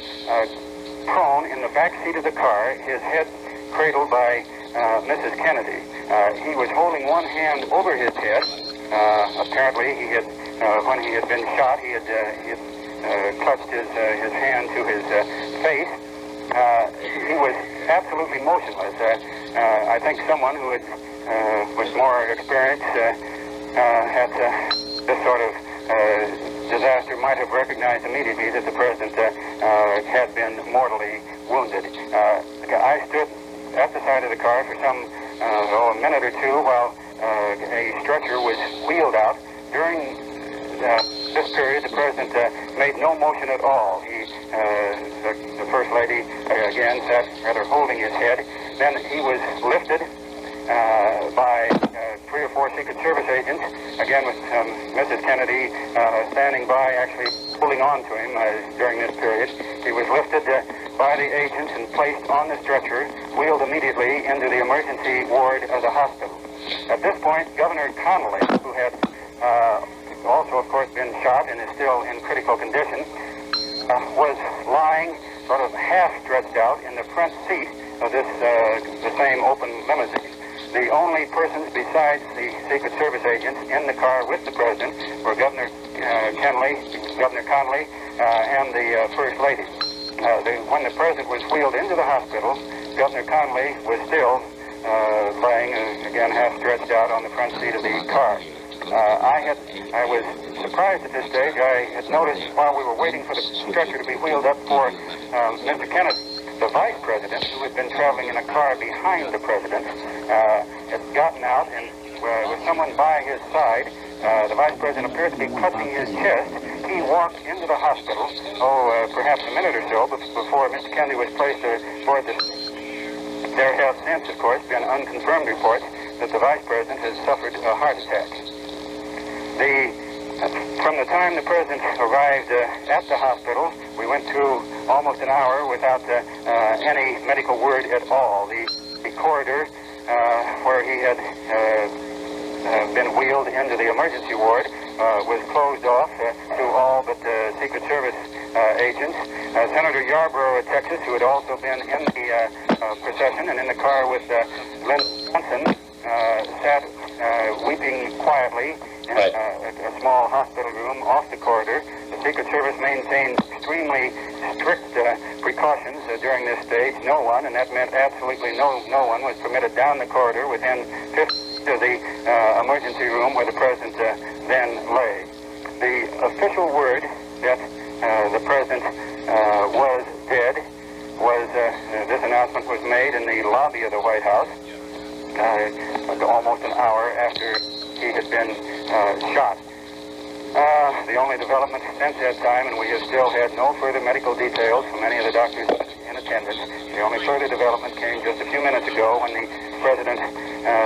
prone in the back seat of the car, his head cradled by Mrs. Kennedy. He was holding one hand over his head. Apparently, he had, when he had been shot, he had clutched his hand to his face. He was absolutely motionless. I think someone who was more experienced at this sort of disaster might have recognized immediately that the president had been mortally wounded. I stood at the side of the car for some a minute or two while a stretcher was wheeled out. During this period, the president made no motion at all. The First Lady, again, sat rather holding his head. Then he was lifted by 3 3 or 4 Secret Service agents, again with Mrs. Kennedy standing by, actually holding on to him during this period. He was lifted by the agents and placed on the stretcher, wheeled immediately into the emergency ward of the hospital. At this point, Governor Connolly, who had also, of course, been shot and is still in critical condition, was lying sort of half stretched out in the front seat of this the same open limousine. The only persons besides the Secret Service agents in the car with the president were Governor Connolly, and the First Lady. When the president was wheeled into the hospital, Governor Connolly was still lying, again, half stretched out on the front seat of the car. I was surprised at this stage. I had noticed while we were waiting for the stretcher to be wheeled up for Mr. Kennedy, the vice president, who had been traveling in a car behind the president, had gotten out, and with someone by his side, the vice president appeared to be clutching his chest. He walked into the hospital, perhaps a minute or so before Mr. Kennedy was placed aboard the... There have since, of course, been unconfirmed reports that the vice president has suffered a heart attack. From the time the president arrived at the hospital, we went through almost an hour without any medical word at all. The corridor where he had been wheeled into the emergency ward was closed off to all but Secret Service agents. Senator Yarborough of Texas, who had also been in the procession and in the car with Lynn Johnson, sat weeping quietly in a small hospital room off the corridor. The Secret Service maintained extremely strict precautions during this stage. No one, and that meant absolutely no one, was permitted down the corridor within 50 feet of the emergency room where the president then lay. The official word that the president was dead was, this announcement was made in the lobby of the White House almost an hour after he had been shot. The only development since that time, and we have still had no further medical details from any of the doctors in attendance, the only further development came just a few minutes ago when the president,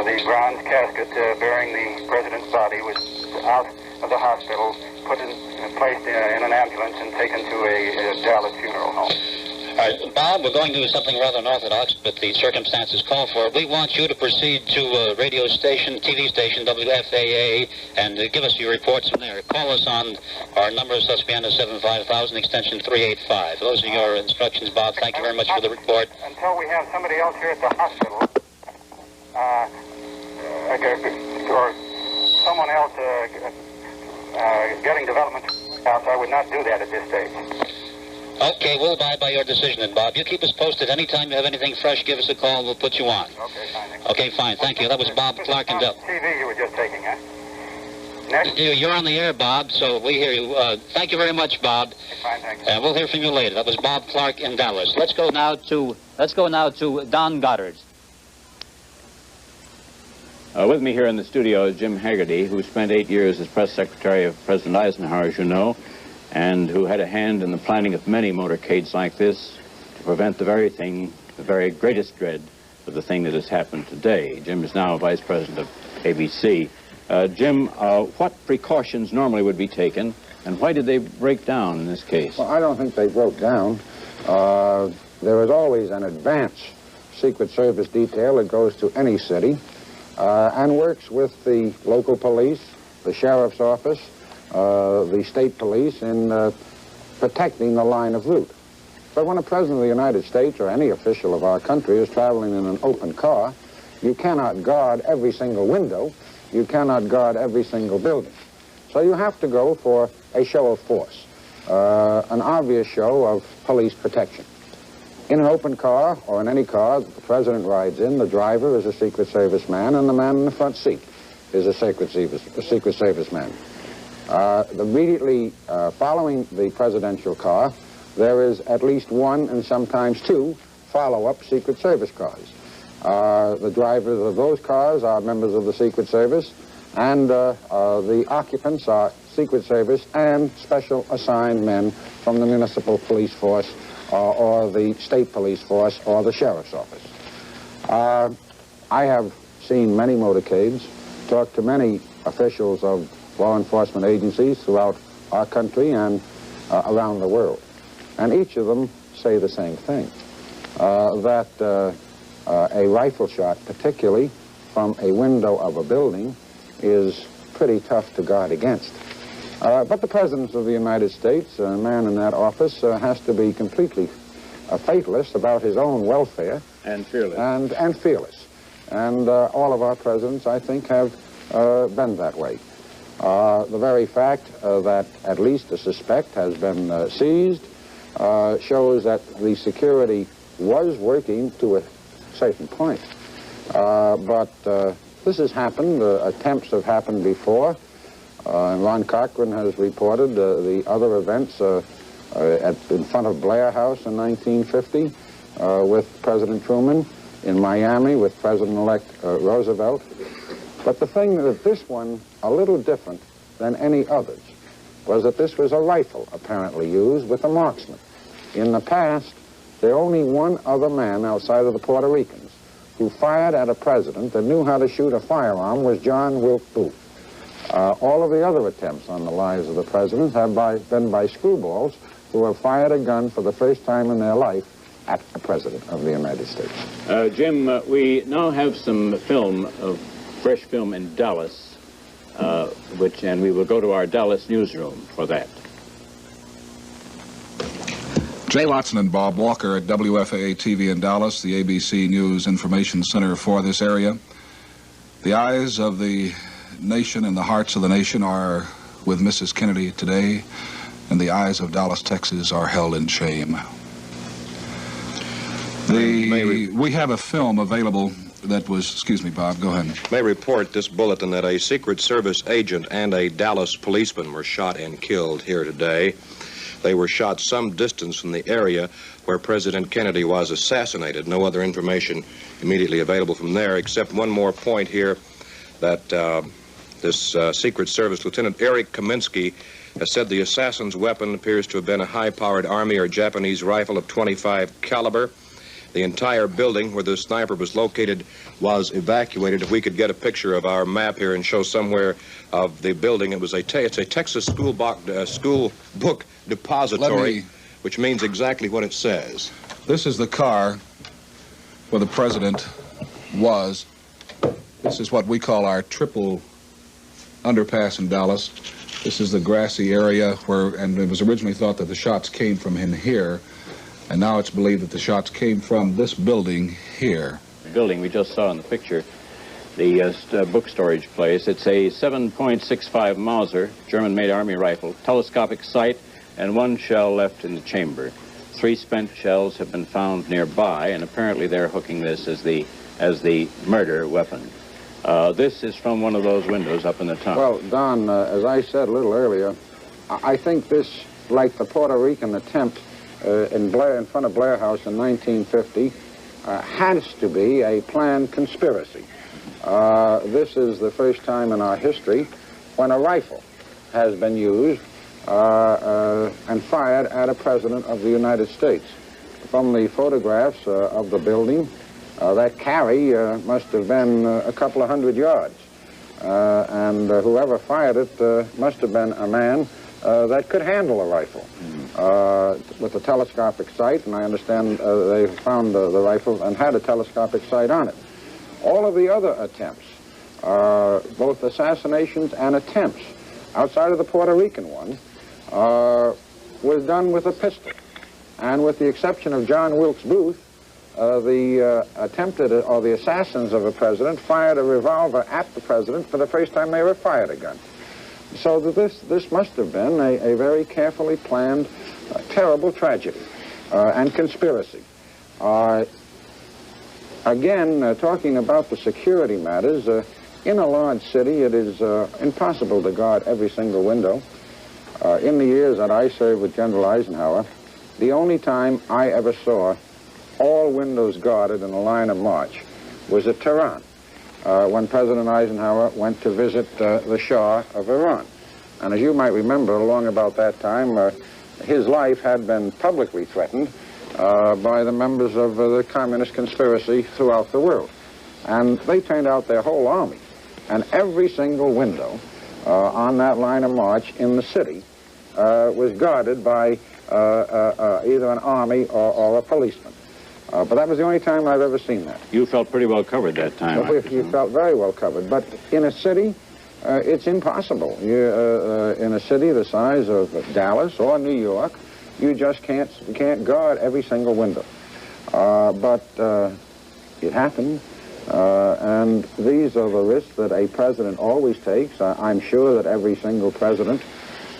the bronze casket bearing the president's body was out of the hospital, placed in an ambulance and taken to a Dallas funeral home. All right, Bob, we're going to do something rather unorthodox, but the circumstances call for it. We want you to proceed to radio station, TV station, WFAA, and give us your reports from there. Call us on our number of Susquehanna 75000, extension 385. Those are your instructions, Bob. Thank you very much for the report. Until we have somebody else here at the hospital, or someone else getting development house, I would not do that at this stage. Okay, we'll abide by your decision then, Bob. You keep us posted. Anytime you have anything fresh, give us a call and we'll put you on. Okay, fine. Okay, fine. Thank you. That was Bob Clark and Del. TV you were just taking, huh? Next. You're on the air, Bob, so we hear you. Thank you very much, Bob. Okay, fine, thanks. And we'll hear from you later. That was Bob Clark in Dallas. Let's go now to Don Goddard. With me here in the studio is Jim Haggerty, who spent 8 years as press secretary of President Eisenhower, as you know, and who had a hand in the planning of many motorcades like this to prevent the very greatest dread of the thing that has happened today. Jim is now vice president of ABC. Jim, what precautions normally would be taken, and why did they break down in this case? Well, I don't think they broke down. There is always an advance Secret Service detail that goes to any city and works with the local police, the sheriff's office, the state police in protecting the line of route. But when a president of the United States or any official of our country is traveling in an open car, you cannot guard every single window. You cannot guard every single building. So you have to go for a show of force, an obvious show of police protection. In an open car or in any car that the president rides in, the driver is a Secret Service man and the man in the front seat is a Secret Service man. Immediately following the presidential car, there is at least one and sometimes two follow-up Secret Service cars. The drivers of those cars are members of the Secret Service, and the occupants are Secret Service and special assigned men from the municipal police force or the state police force or the sheriff's office. I have seen many motorcades talked to many officials of law enforcement agencies throughout our country and around the world. And each of them say the same thing, that a rifle shot, particularly from a window of a building, is pretty tough to guard against. But the President of the United States, a man in that office, has to be completely fatalist about his own welfare. And fearless. And fearless. And all of our presidents, I think, have been that way. The very fact that at least a suspect has been seized shows that the security was working to a certain point. But this has happened. Attempts have happened before. Ron Cochran has reported the other events in front of Blair House in 1950 with President Truman, in Miami with President-elect Roosevelt. But the thing that this one, a little different than any others, was that this was a rifle apparently used with a marksman. In the past, there only one other man outside of the Puerto Ricans who fired at a president that knew how to shoot a firearm was John Wilkes Booth. All of the other attempts on the lives of the presidents have been by screwballs who have fired a gun for the first time in their life at the President of the United States. Jim, we now have some film, fresh film in Dallas, and we will go to our Dallas newsroom for that. Jay Watson and Bob Walker at WFAA-TV in Dallas, the ABC News Information Center for this area. The eyes of the nation and the hearts of the nation are with Mrs. Kennedy today, and the eyes of Dallas, Texas are held in shame. We have a film available that was, excuse me, Bob, go ahead. May report this bulletin that a Secret Service agent and a Dallas policeman were shot and killed here today. They were shot some distance from the area where President Kennedy was assassinated. No other information immediately available from there, except one more point here that this Secret Service Lieutenant Eric Kaminsky has said the assassin's weapon appears to have been a high-powered Army or Japanese rifle of .25 caliber. The entire building where the sniper was located was evacuated. If we could get a picture of our map here and show somewhere of the building, it's a Texas school book depository, which means exactly what it says. This is the car where the president was. This is what we call our triple underpass in Dallas. This is the grassy area and it was originally thought that the shots came from in here. And now it's believed that the shots came from this building here. The building we just saw in the picture, the book storage place. It's a 7.65 Mauser, German-made Army rifle, telescopic sight, and one shell left in the chamber. 3 spent shells have been found nearby, and apparently they're hooking this as the murder weapon. This is from one of those windows up in the top. Well, Don, as I said a little earlier, I think this, like the Puerto Rican attempt in front of Blair House in 1950, has to be a planned conspiracy. This is the first time in our history when a rifle has been used and fired at a president of the United States. From the photographs of the building, that carry must have been a couple of 100 yards. And whoever fired it must have been a man that could handle a rifle with a telescopic sight, and I understand they found the rifle and had a telescopic sight on it. All of the other attempts, both assassinations and attempts, outside of the Puerto Rican one, was done with a pistol. And with the exception of John Wilkes Booth, the assassins of a president fired a revolver at the president for the first time they ever fired a gun. So this must have been a very carefully planned, terrible tragedy and conspiracy. Again, talking about the security matters, in a large city it is impossible to guard every single window. In the years that I served with General Eisenhower, the only time I ever saw all windows guarded in a line of march was at Tehran, when President Eisenhower went to visit the Shah of Iran. And as you might remember, along about that time, his life had been publicly threatened by the members of the communist conspiracy throughout the world. And they turned out their whole army And every single window on that line of march in the city was guarded by either an army or a policeman. But that was the only time I've ever seen that. You felt pretty well covered that time. You felt very well covered. But in a city, it's impossible. In a city the size of Dallas or New York, you just can't guard every single window. But it happened. And these are the risks that a president always takes. I'm sure that every single president,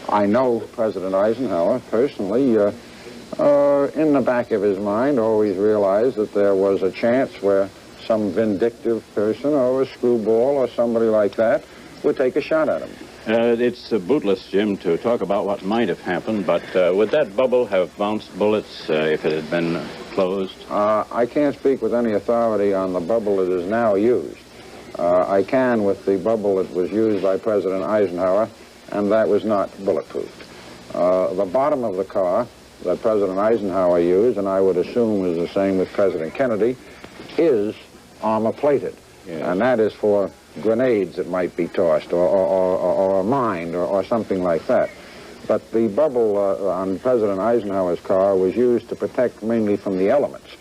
I know President Eisenhower personally, in the back of his mind always realized that there was a chance where some vindictive person or a screwball or somebody like that would take a shot at him. It's bootless, Jim, to talk about what might have happened, but would that bubble have bounced bullets if it had been closed? I can't speak with any authority on the bubble that is now used. I can with the bubble that was used by President Eisenhower, and that was not bulletproof. The bottom of the car that President Eisenhower used, and I would assume is the same with President Kennedy, is armor-plated. Yes. And that is for grenades that might be tossed, or a mine, or something like that. But the bubble on President Eisenhower's car was used to protect mainly from the elements,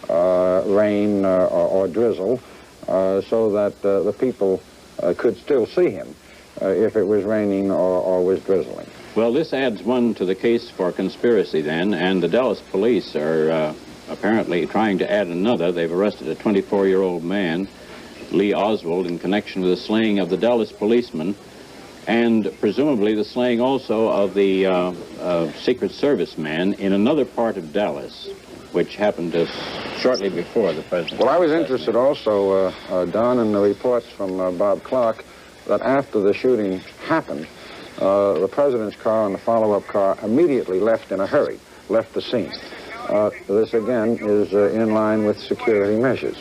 rain or drizzle, so that the people could still see him if it was raining or was drizzling. Well, this adds one to the case for conspiracy then, and the Dallas police are apparently trying to add another. They've arrested a 24-year-old man, Lee Oswald, in connection with the slaying of the Dallas policeman, and presumably the slaying also of the Secret Service man in another part of Dallas, which happened just shortly before the president. Well, I was interested also, Don, in the reports from Bob Clark that after the shooting happened, the president's car and the follow-up car immediately left in a hurry, left the scene. This, again, is in line with security measures.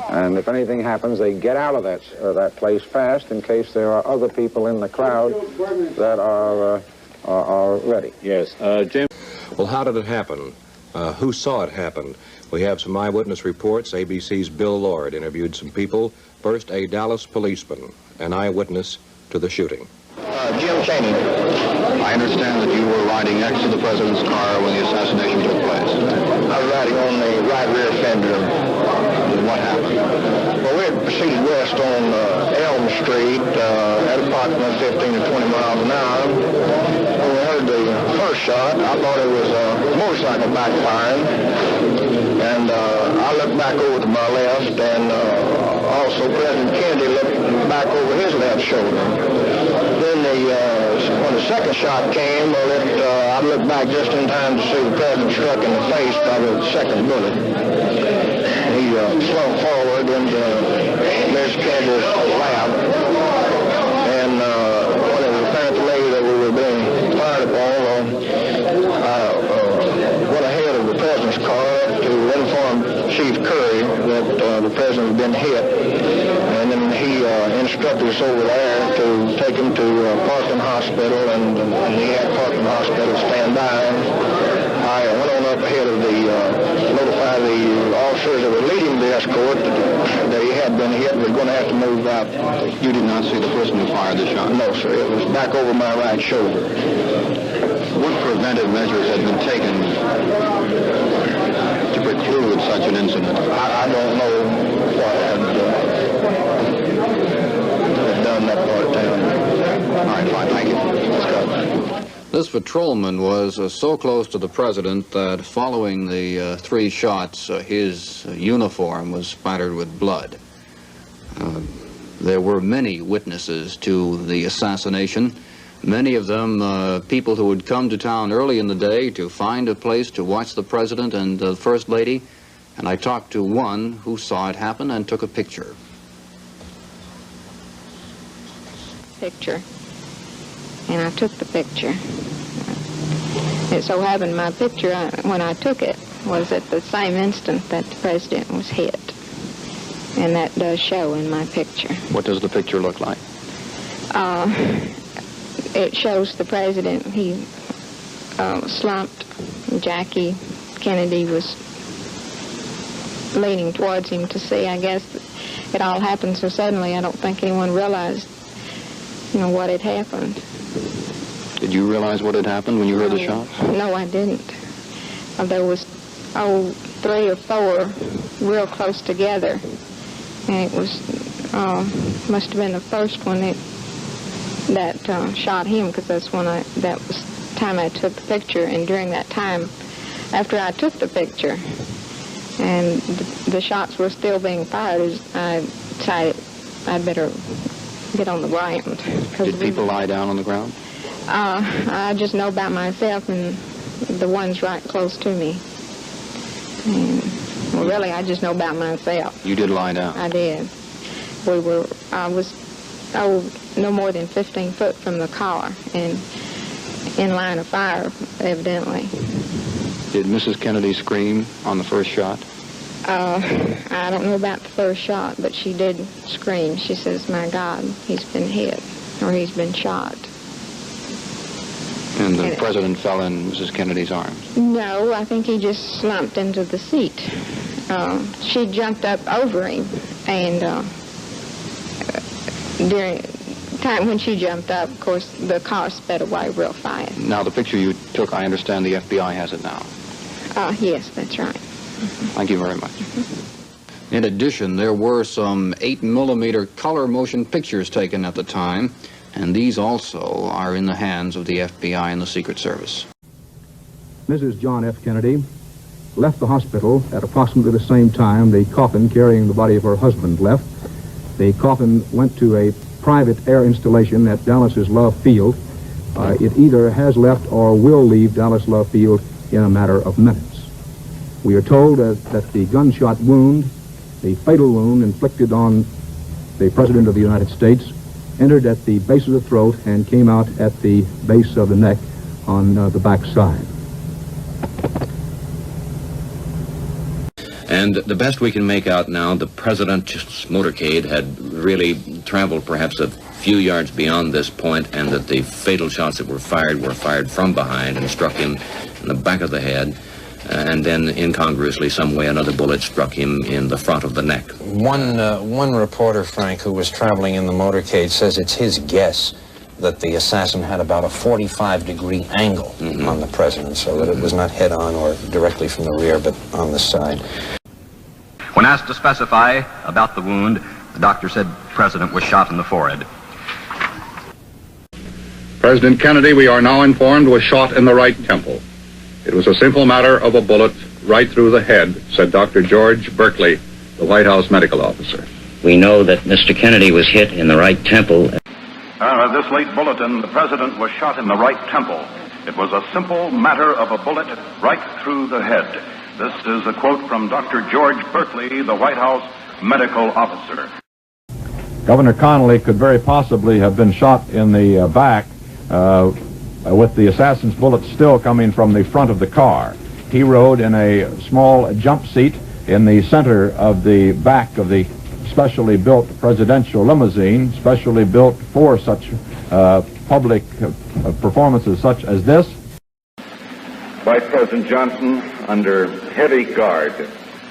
And if anything happens, they get out of that place fast in case there are other people in the crowd that are ready. Yes. Jim? Well, how did it happen? Who saw it happen? We have some eyewitness reports. ABC's Bill Lord interviewed some people. First, a Dallas policeman, an eyewitness to the shooting. Jim Cheney. I understand that you were riding next to the president's car when the assassination took place. I was riding on the right rear fender. What happened? Well, we had proceeded west on Elm Street at approximately 15 to 20 miles an hour. When we heard the first shot, I thought it was a motorcycle backfiring. And I looked back over to my left, and also President Kennedy looked back over his left shoulder. Then when the second shot came, I looked back just in time to see the president struck in the face by the second bullet. He slung forward into Ms. Kennedy's lap, and when it was apparent to me that we were being fired upon, I went ahead of the president's car to inform Chief Curry that the president had been hit, and then he instructed us over there to take him to Parkland Hospital, and he had Parkland Hospital stand by. I went on up ahead of notify the officers that were leading the escort that he had been hit and was going to have to move out. You did not see the person who fired the shot? No, sir. It was back over my right shoulder. What preventive measures had been taken to preclude such an incident? I don't know what had done that part of town. All right, fine. Thank you. Let's go. This patrolman was so close to the president that following the 3 shots, his uniform was spattered with blood. There were many witnesses to the assassination, many of them people who had come to town early in the day to find a place to watch the president and the First Lady, and I talked to one who saw it happen and took a picture. And I took the picture. It so happened my picture, when I took it, was at the same instant that the president was hit. And that does show in my picture. What does the picture look like? It shows the president, he slumped. Jackie Kennedy was leaning towards him to see, I guess. it all happened so suddenly. I don't think anyone realized, what had happened. Did you realize what had happened when you heard the shots? No, I didn't. There was, 3 or 4 real close together. And it was, must have been the first one that shot him, because that was the time I took the picture. And during that time, after I took the picture, and the shots were still being fired, I decided I'd better get on the ground. Did people lie down on the ground? I just know about myself and the ones right close to me. And, well, really, I just know about myself. You did lie down? I did. I was no more than 15 foot from the car and in line of fire, evidently. Did Mrs. Kennedy scream on the first shot? I don't know about the first shot, but she did scream. She says, "My God, he's been hit, or he's been shot." And the president fell in Mrs. Kennedy's arms? No, I think he just slumped into the seat. She jumped up over him, and during the time when she jumped up, of course, the car sped away real fast. Now, the picture you took, I understand the FBI has it now. Yes, that's right. Thank you very much. In addition, there were some 8mm color motion pictures taken at the time, and these also are in the hands of the FBI and the Secret Service. Mrs. John F. Kennedy left the hospital at approximately the same time the coffin carrying the body of her husband left. The coffin went to a private air installation at Dallas's Love Field. It either has left or will leave Dallas Love Field in a matter of minutes. We are told that the gunshot wound, the fatal wound inflicted on the President of the United States, entered at the base of the throat and came out at the base of the neck on the back side. And the best we can make out now, the president's motorcade had really traveled perhaps a few yards beyond this point, and that the fatal shots that were fired from behind and struck him in the back of the head. And then, incongruously, some way, another bullet struck him in the front of the neck. One reporter, Frank, who was traveling in the motorcade, says it's his guess that the assassin had about a 45-degree angle on the president, so that it was not head-on or directly from the rear, but on the side. When asked to specify about the wound, the doctor said the president was shot in the forehead. President Kennedy, we are now informed, was shot in the right temple. It was a simple matter of a bullet right through the head, said Dr. George Berkeley, the White House medical officer. We know that Mr. Kennedy was hit in the right temple. This late bulletin, the president was shot in the right temple. It was a simple matter of a bullet right through the head. This is a quote from Dr. George Berkeley, the White House medical officer. Governor Connally could very possibly have been shot in the back with the assassin's bullets still coming from the front of the car. He rode in a small jump seat in the center of the back of the specially built presidential limousine, specially built for such public performances such as this. Vice President Johnson under heavy guard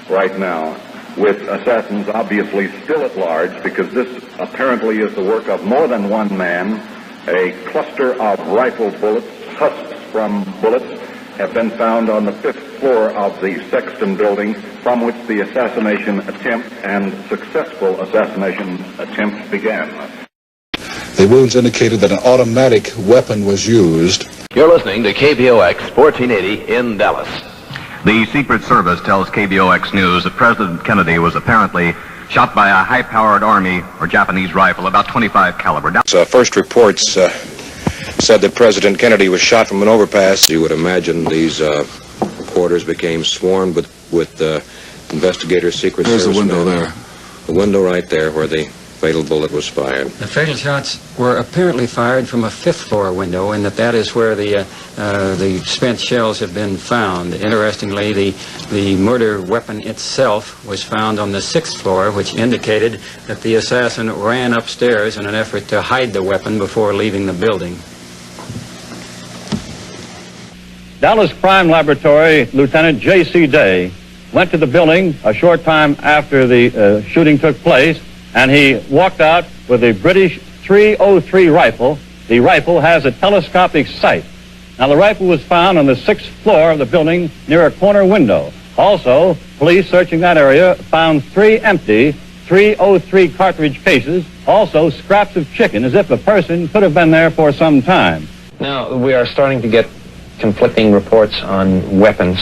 right now, with assassins obviously still at large, because this apparently is the work of more than one man. A cluster of rifle bullets, husks from bullets, have been found on the 5th floor of the Sexton building, from which the assassination attempt and successful assassination attempt began. The wounds indicated that an automatic weapon was used. You're listening to KBOX 1480 in Dallas. The Secret Service tells KBOX News that President Kennedy was apparently shot by a high-powered Army or Japanese rifle, about 25 caliber. First reports said that President Kennedy was shot from an overpass. You would imagine these quarters became swarmed with investigators, Secret Service. There's the window there. The window right there where the fatal bullet was fired. The fatal shots were apparently fired from a 5th floor window, and that is where the spent shells have been found. Interestingly, the murder weapon itself was found on the 6th floor, which indicated that the assassin ran upstairs in an effort to hide the weapon before leaving the building. Dallas Crime Laboratory Lieutenant J.C. Day went to the building a short time after the shooting took place and he walked out with a British .303 rifle. The rifle has a telescopic sight. Now, the rifle was found on the 6th floor of the building near a corner window. Also, police searching that area found 3 empty .303 cartridge cases, also scraps of chicken, as if the person could have been there for some time. Now, we are starting to get conflicting reports on weapons.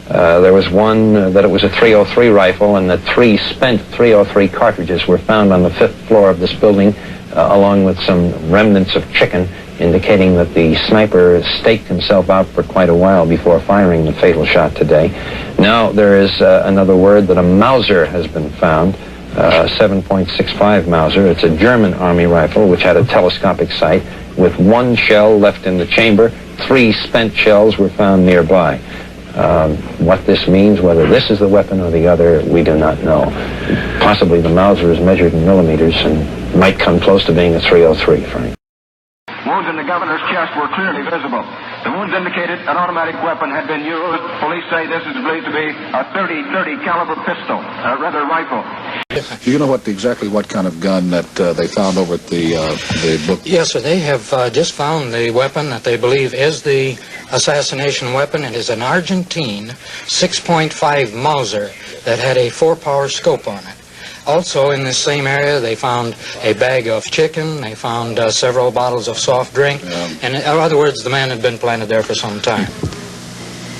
There was one that it was a .303 rifle, and that 3 spent .303 cartridges were found on the 5th floor of this building, along with some remnants of chicken, indicating that the sniper staked himself out for quite a while before firing the fatal shot today. Now there is another word that a Mauser has been found, a 7.65 Mauser. It's a German army rifle which had a telescopic sight with 1 shell left in the chamber. 3 spent shells were found nearby. What this means, whether this is the weapon or the other, we do not know. Possibly the Mauser is measured in millimeters and might come close to being a .303, Frank. Wounds in the governor's chest were clearly visible. The wounds indicated an automatic weapon had been used. Police say this is believed to be a .30 caliber pistol, a rather rifle. Do you know exactly what kind of gun that they found over at the book? Yes, sir. They have just found the weapon that they believe is the assassination weapon. It is an Argentine 6.5 Mauser that had a 4-power scope on it. Also, in this same area, they found a bag of chicken. They found several bottles of soft drink. And in other words, the man had been planted there for some time.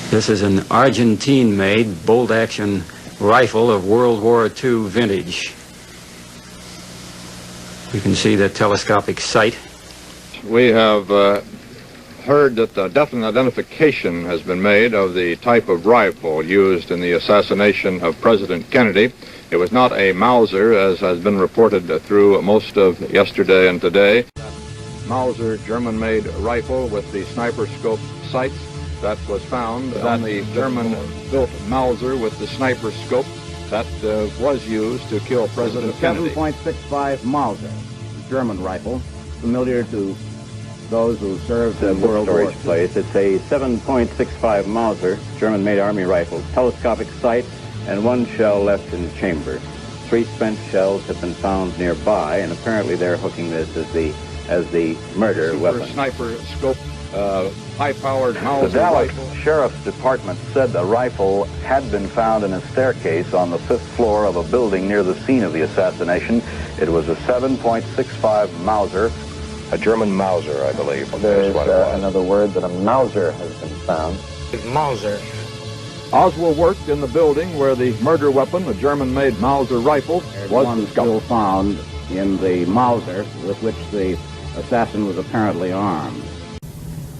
This is an Argentine-made bolt-action rifle of World War II vintage. You can see the telescopic sight. We have heard that the definite identification has been made of the type of rifle used in the assassination of President Kennedy. It was not a Mauser, as has been reported through most of yesterday and today. Mauser German-made rifle with the sniper scope sights that was found on the German-built Mauser with the sniper scope that was used to kill President Kennedy. 7.65 Mauser, German rifle, familiar to those who served in World War II. Place. It's a 7.65 Mauser, German-made army rifle, telescopic sight, and 1 shell left in the chamber. 3 spent shells have been found nearby, and apparently they're hooking this as the murder weapon. Sniper scope, high-powered Mauser The Dallas rifle. Sheriff's Department said the rifle had been found in a staircase on the 5th floor of a building near the scene of the assassination. It was a 7.65 Mauser. A German Mauser, I believe. There is another word that a Mauser has been found. Mauser. Oswald worked in the building where the murder weapon, a German-made Mauser rifle, was one still found in the Mauser with which the assassin was apparently armed.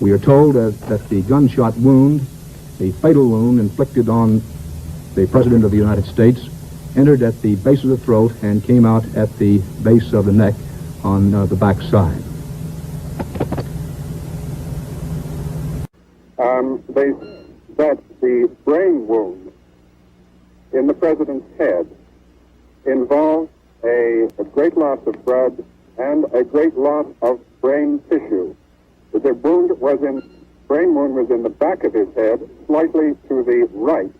We are told that the gunshot wound, the fatal wound inflicted on the President of the United States, entered at the base of the throat and came out at the base of the neck on the back side. That the brain wound in the president's head involved a great loss of blood and a great loss of brain tissue. The brain wound was in the back of his head, slightly to the right,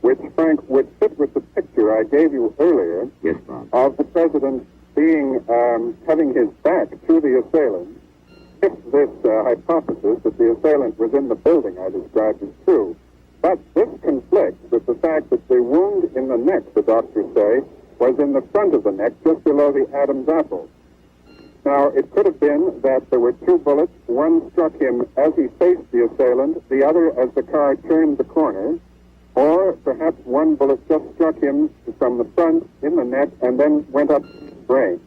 which, Frank, would fit with the picture I gave you earlier of the president having his back to the assailant. If this hypothesis that the assailant was in the building I described is true, but this conflicts with the fact that the wound in the neck, the doctors say, was in the front of the neck, just below the Adam's apple. Now, it could have been that there were 2 bullets. One struck him as he faced the assailant, the other as the car turned the corner, or perhaps 1 bullet just struck him from the front in the neck and then went up his brain.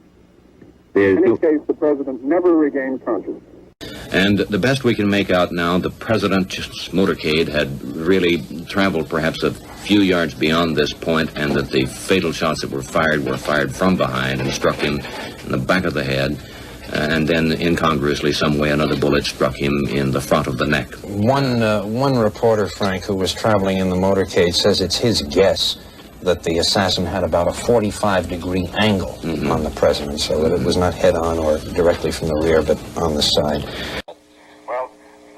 In any case, the president never regained consciousness. And the best we can make out now, the president's motorcade had really traveled perhaps a few yards beyond this point, and that the fatal shots that were fired from behind and struck him in the back of the head, and then incongruously some way another bullet struck him in the front of the neck. One reporter, Frank, who was traveling in the motorcade, says it's his guess that the assassin had about a 45-degree angle on the president, so that it was not head-on or directly from the rear, but on the side. Well,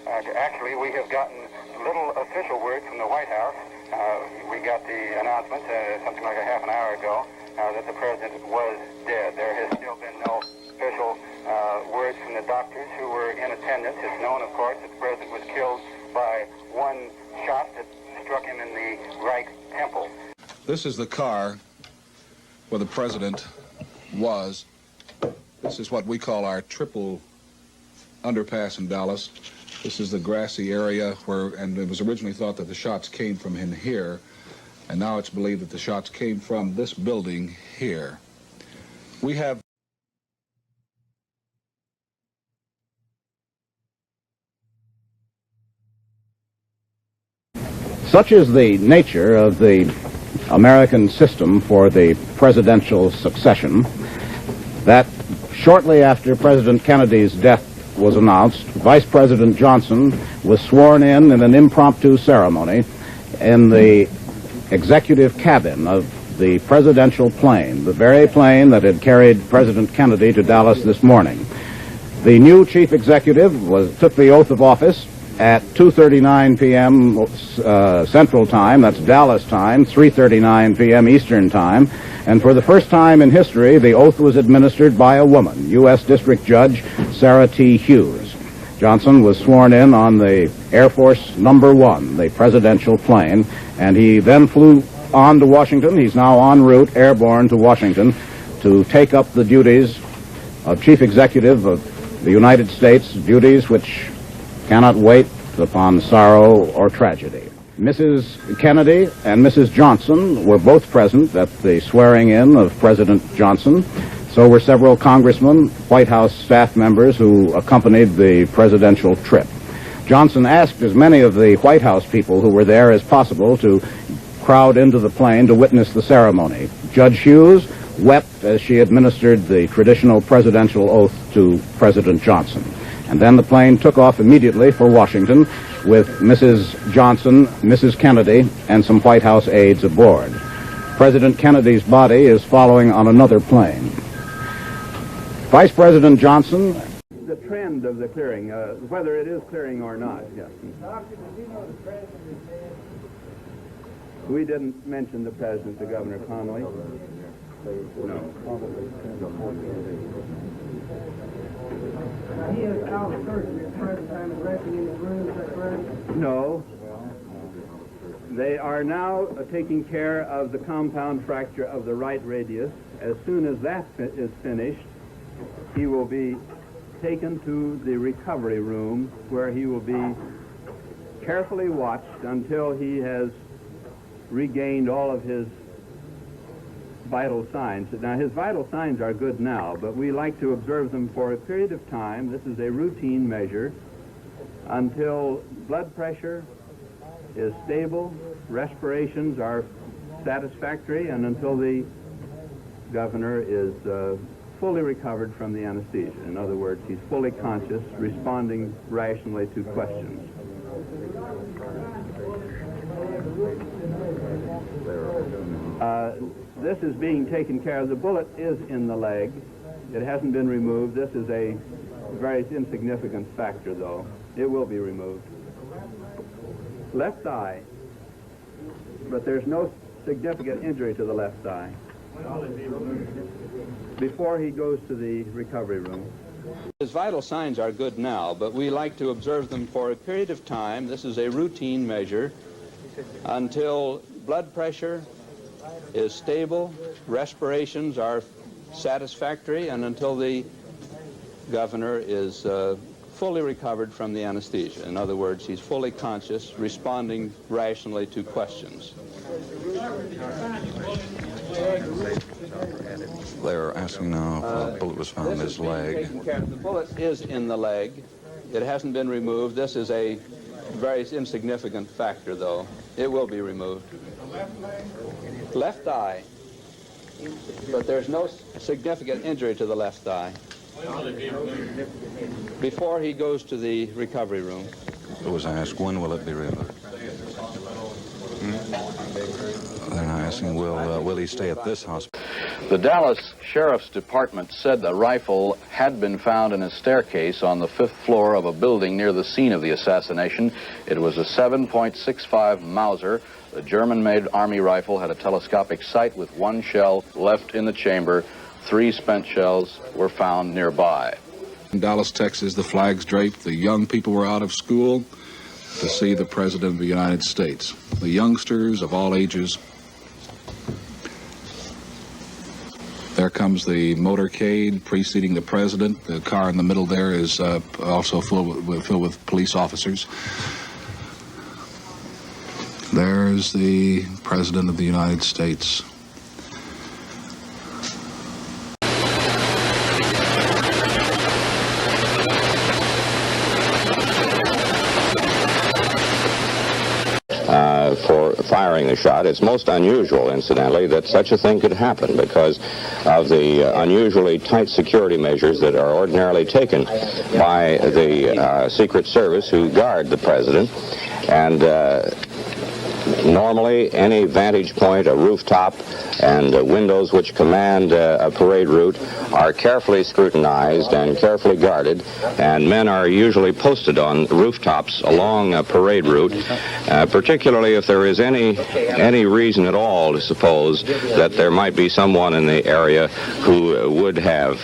actually, we have gotten little official word from the White House. We got the announcement something like a half an hour ago that the president was dead. There has still been no official words from the doctors who were in attendance. It's known, of course, that the president was killed by one shot that struck him in the right temple. This is the car where the president was. This is what we call our triple underpass in Dallas. This is the grassy area where, and it was originally thought that the shots came from in here, and now it's believed that the shots came from this building here. We have Such is the nature of the American system for the presidential succession that shortly after President Kennedy's death was announced, Vice President Johnson was sworn in an impromptu ceremony in the executive cabin of the presidential plane, the very plane that had carried President Kennedy to Dallas this morning. The new chief executive took the oath of office at 2:39 p.m. Central Time, that's Dallas time, 3:39 p.m. Eastern Time, and for the first time in history, the oath was administered by a woman, U.S. District Judge Sarah T. Hughes. Johnson was sworn in on the Air Force Number 1, the presidential plane, and he then flew on to Washington. He's now en route, airborne to Washington, to take up the duties of Chief Executive of the United States, duties which cannot wait upon sorrow or tragedy. Mrs. Kennedy and Mrs. Johnson were both present at the swearing-in of President Johnson. So were several congressmen, White House staff members who accompanied the presidential trip. Johnson asked as many of the White House people who were there as possible to crowd into the plane to witness the ceremony. Judge Hughes wept as she administered the traditional presidential oath to President Johnson. And then the plane took off immediately for Washington with Mrs. Johnson, Mrs. Kennedy, and some White House aides aboard. President Kennedy's body is following on another plane. Vice President Johnson. The trend of the clearing, whether it is clearing or not, yes. Doctor, did you know the president is dead? We didn't mention the president to Governor Connolly. No. He is out of surgery at the present time and resting in his room, is that correct? No. They are now taking care of the compound fracture of the right radius. As soon as that is finished, he will be taken to the recovery room where he will be carefully watched until he has regained all of his vital signs. Now, his vital signs are good now, but we like to observe them for a period of time. This is a routine measure until blood pressure is stable, respirations are satisfactory, and until the governor is fully recovered from the anesthesia. In other words, he's fully conscious, responding rationally to questions. This is being taken care of. The bullet is in the leg. It hasn't been removed. This is a very insignificant factor, though. It will be removed. Left eye, but there's no significant injury to the left eye. Before he goes to the recovery room. His vital signs are good now, but we like to observe them for a period of time. This is a routine measure until blood pressure is stable, respirations are satisfactory, and until the governor is fully recovered from the anesthesia. In other words, he's fully conscious, responding rationally to questions. They're asking now if a bullet was found in his leg. The bullet is in the leg. It hasn't been removed. This is a very insignificant factor, though. It will be removed. Left eye, but there's no significant injury to the left eye. Before he goes to the recovery room. It was asked, when will it be removed? They're not asking, will he stay at this hospital? The Dallas Sheriff's Department said the rifle had been found in a staircase on the 5th floor of a building near the scene of the assassination. It was a 7.65 Mauser. The German-made Army rifle had a telescopic sight with 1 shell left in the chamber. 3 spent shells were found nearby. In Dallas, Texas, the flags draped. The young people were out of school to see the President of the United States. The youngsters of all ages. There comes the motorcade preceding the President. The car in the middle there is also filled with police officers. There's the President of the United States. For firing the shot. It's most unusual, incidentally, that such a thing could happen because of the unusually tight security measures that are ordinarily taken by the Secret Service who guard the President. And normally, any vantage point, a rooftop, and windows which command a parade route are carefully scrutinized and carefully guarded, and men are usually posted on rooftops along a parade route, particularly if there is any reason at all to suppose that there might be someone in the area who would have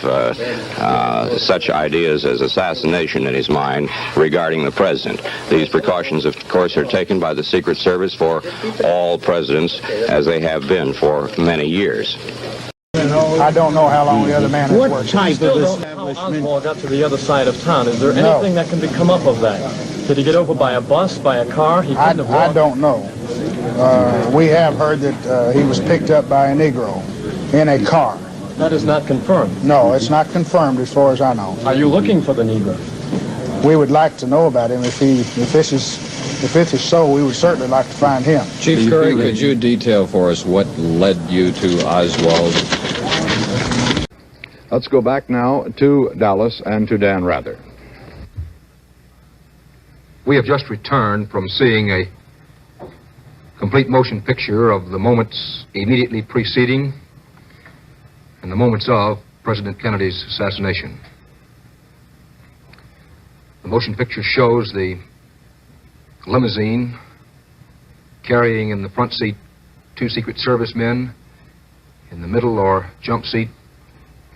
such ideas as assassination in his mind regarding the President. These precautions, of course, are taken by the Secret Service for all presidents, as they have been for many years. I don't know how long the other man has worked. What type of establishment? How Oswald got to the other side of town? Is there anything that can come up of that? Did he get over by a bus, by a car? He couldn't have walked. I don't know. We have heard that he was picked up by a Negro in a car. That is not confirmed. No, it's not confirmed as far as I know. Are you looking for the Negro? We would like to know about him. If it is so, we would certainly like to find him. Chief Curry, could you detail for us what led you to Oswald? Let's go back now to Dallas and to Dan Rather. We have just returned from seeing a complete motion picture of the moments immediately preceding and the moments of President Kennedy's assassination. The motion picture shows the limousine carrying in the front seat 2 Secret Service men, in the middle or jump seat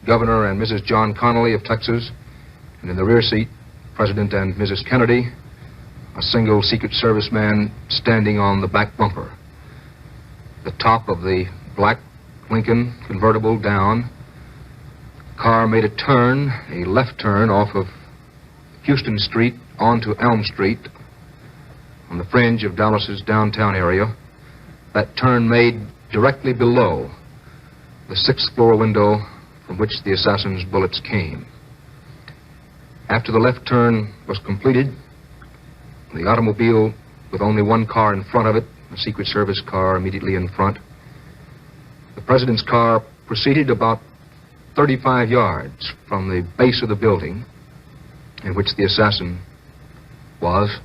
Governor and Mrs. John Connally of Texas, and in the rear seat President and Mrs. Kennedy, a single Secret Service man standing on the back bumper. The top of the black Lincoln convertible down. The car made a turn, a left turn off of Houston Street onto Elm Street on the fringe of Dallas's downtown area. That turn made directly below the 6th floor window from which the assassin's bullets came. After the left turn was completed, the automobile, with only one car in front of it, a Secret Service car immediately in front, the President's car proceeded about 35 yards from the base of the building in which the assassin was.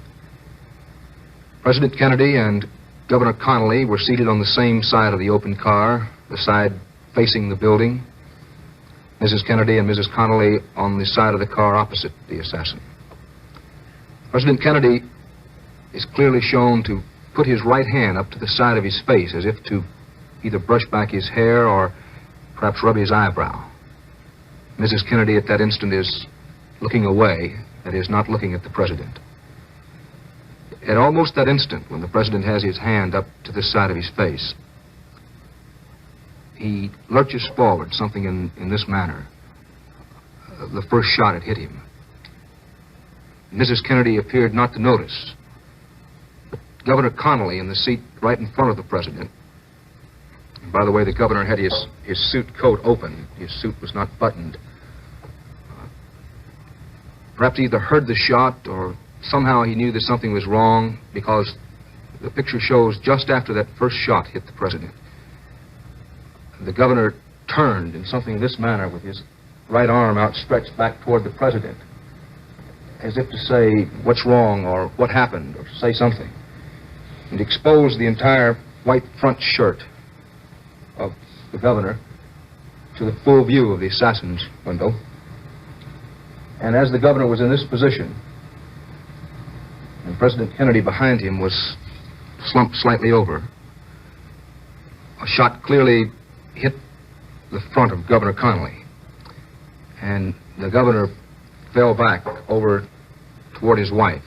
President Kennedy and Governor Connally were seated on the same side of the open car, the side facing the building. Mrs. Kennedy and Mrs. Connally on the side of the car opposite the assassin. President Kennedy is clearly shown to put his right hand up to the side of his face as if to either brush back his hair or perhaps rub his eyebrow. Mrs. Kennedy at that instant is looking away, that is, not looking at the President. At almost that instant, when the President has his hand up to this side of his face, he lurches forward, something in this manner. The first shot had hit him. Mrs. Kennedy appeared not to notice. But Governor Connally, in the seat right in front of the President, and by the way, the governor had his suit coat open. His suit was not buttoned. Perhaps he either heard the shot or somehow he knew that something was wrong, because the picture shows just after that first shot hit the President, the governor turned in something in this manner with his right arm outstretched back toward the President, as if to say what's wrong or what happened, or to say something, and exposed the entire white front shirt of the governor to the full view of the assassin's window. And as the governor was in this position, and President Kennedy behind him was slumped slightly over, a shot clearly hit the front of Governor Connolly, and the governor fell back over toward his wife.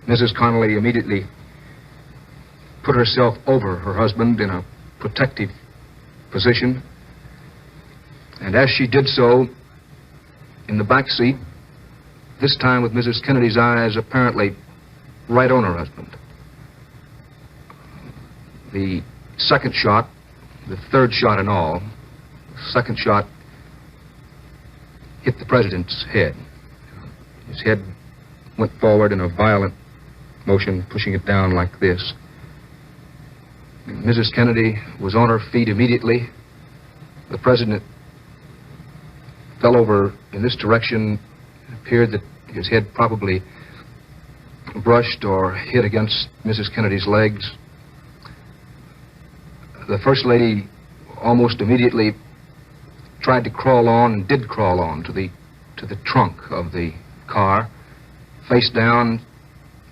Mrs. Connolly immediately put herself over her husband in a protective position, and as she did so, in the back seat, this time with Mrs. Kennedy's eyes apparently right on her husband, the second shot, the third shot in all, the second shot hit the president's head. His head went forward in a violent motion, pushing it down like this. Mrs. Kennedy was on her feet immediately. The president fell over in this direction. It appeared that his head probably brushed or hit against Mrs. Kennedy's legs. The First Lady almost immediately tried to crawl on, and did crawl on to the trunk of the car, face down.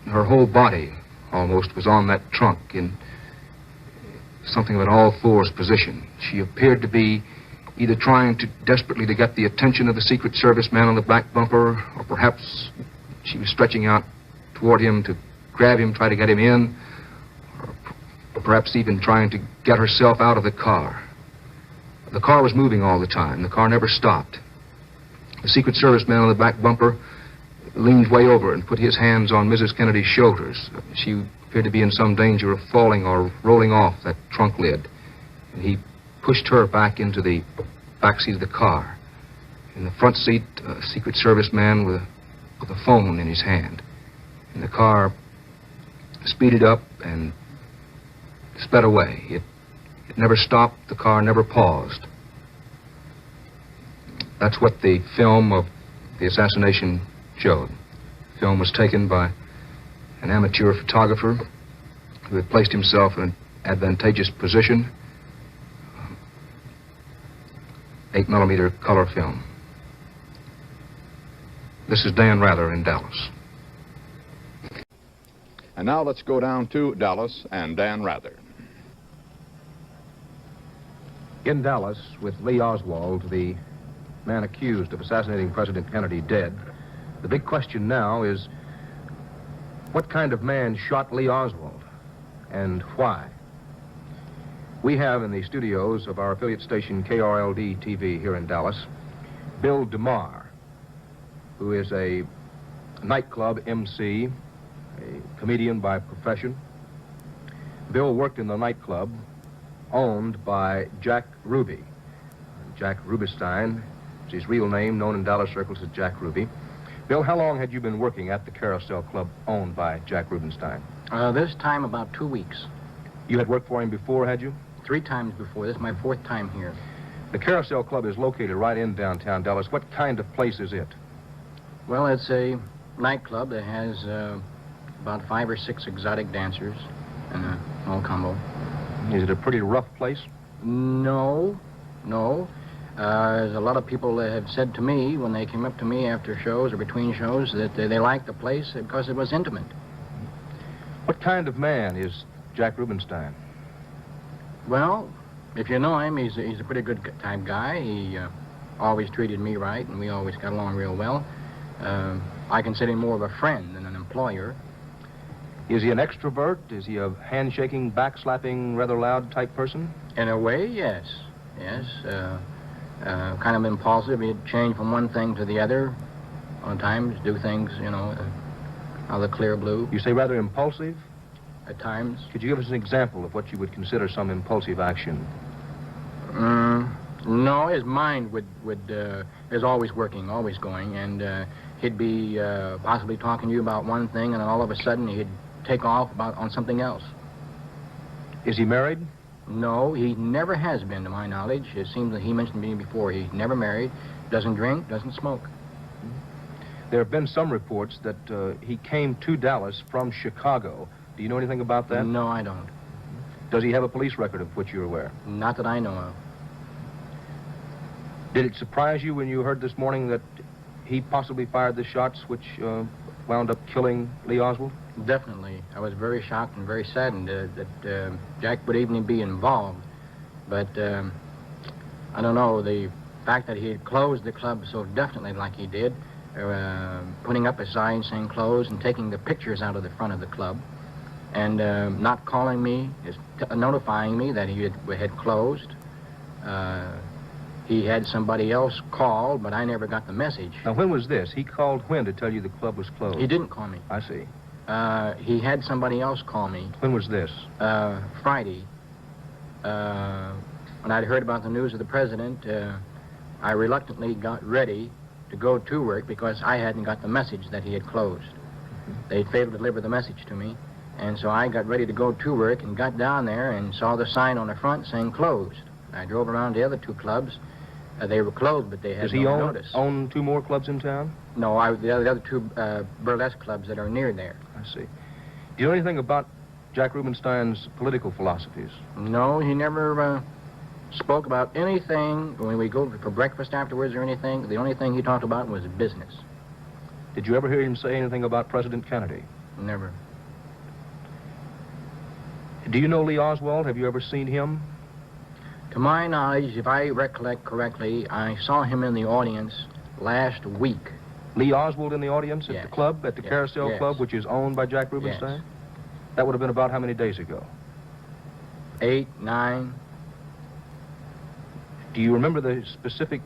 Her whole body almost was on that trunk in something of an all-fours position. She appeared to be either trying to desperately to get the attention of the Secret Service man on the back bumper, or perhaps she was stretching out toward him to grab him, try to get him in, or perhaps even trying to get herself out of the car. The car was moving all the time. The car never stopped. The Secret Service man on the back bumper leaned way over and put his hands on Mrs. Kennedy's shoulders. She appeared to be in some danger of falling or rolling off that trunk lid. And he pushed her back into the back seat of the car. In the front seat, a Secret Service man with a phone in his hand. And the car speeded up and sped away. It never stopped. The car never paused. That's what the film of the assassination showed. The film was taken by an amateur photographer who had placed himself in an advantageous position. 8mm color film. This is Dan Rather in Dallas. And now let's go down to Dallas and Dan Rather. In Dallas, with Lee Oswald, the man accused of assassinating President Kennedy, dead, the big question now is, what kind of man shot Lee Oswald, and why? We have in the studios of our affiliate station KRLD-TV here in Dallas, Bill DeMar, who is a nightclub MC, a comedian by profession. Bill worked in the nightclub owned by Jack Ruby. Jack Rubinstein is his real name, known in Dallas circles as Jack Ruby. Bill, how long had you been working at the Carousel Club owned by Jack Rubinstein? This time about 2 weeks. You had worked for him before, had you? 3 times before. This is my 4th time here. The Carousel Club is located right in downtown Dallas. What kind of place is it? Well, it's a nightclub that has about 5 or 6 exotic dancers and a whole combo. Is it a pretty rough place? No. There's a lot of people that have said to me when they came up to me after shows or between shows that they liked the place because it was intimate. What kind of man is Jack Rubinstein? Well, if you know him, he's a pretty good type guy. He always treated me right, and we always got along real well. I consider him more of a friend than an employer. Is he an extrovert? Is he a handshaking, backslapping, rather loud type person? In a way, yes. Yes. Kind of impulsive. He'd change from one thing to the other. On times, do things, out of the clear blue. You say rather impulsive? At times. Could you give us an example of what you would consider some impulsive action? No, his mind is always working, always going, and he'd be possibly talking to you about one thing, and then all of a sudden he'd take off on something else. Is he married? No, he never has been, to my knowledge. It seems that he mentioned to me before, he's never married, doesn't drink, doesn't smoke. There have been some reports that he came to Dallas from Chicago. Do you know anything about that? No, I don't. Does he have a police record of which you're aware? Not that I know of. Did it surprise you when you heard this morning that he possibly fired the shots which wound up killing Lee Oswald? Definitely. I was very shocked and very saddened that Jack would even be involved. But I don't know, the fact that he had closed the club so definitely like he did, putting up a sign saying closed and taking the pictures out of the front of the club, and not calling me, notifying me that he had closed. He had somebody else call, but I never got the message. Now, when was this? He called when to tell you the club was closed? He didn't call me. I see. He had somebody else call me. When was this? Friday. When I'd heard about the news of the president, I reluctantly got ready to go to work because I hadn't got the message that he had closed. They'd failed to deliver the message to me, and so I got ready to go to work and got down there and saw the sign on the front saying closed. I drove around the other two clubs. They were closed, but they had no notice. Does he own two more clubs in town? No, the other two burlesque clubs that are near there. I see. Do you know anything about Jack Rubenstein's political philosophies? No, he never spoke about anything when we go for breakfast afterwards or anything. The only thing he talked about was business. Did you ever hear him say anything about President Kennedy? Never. Do you know Lee Oswald? Have you ever seen him? To my knowledge, if I recollect correctly, I saw him in the audience last week. Lee Oswald in the audience at Yes. the club, at the Carousel Yes. Club, which is owned by Jack Rubenstein? Yes. That would have been about how many days ago? 8, 9. Do you remember the specific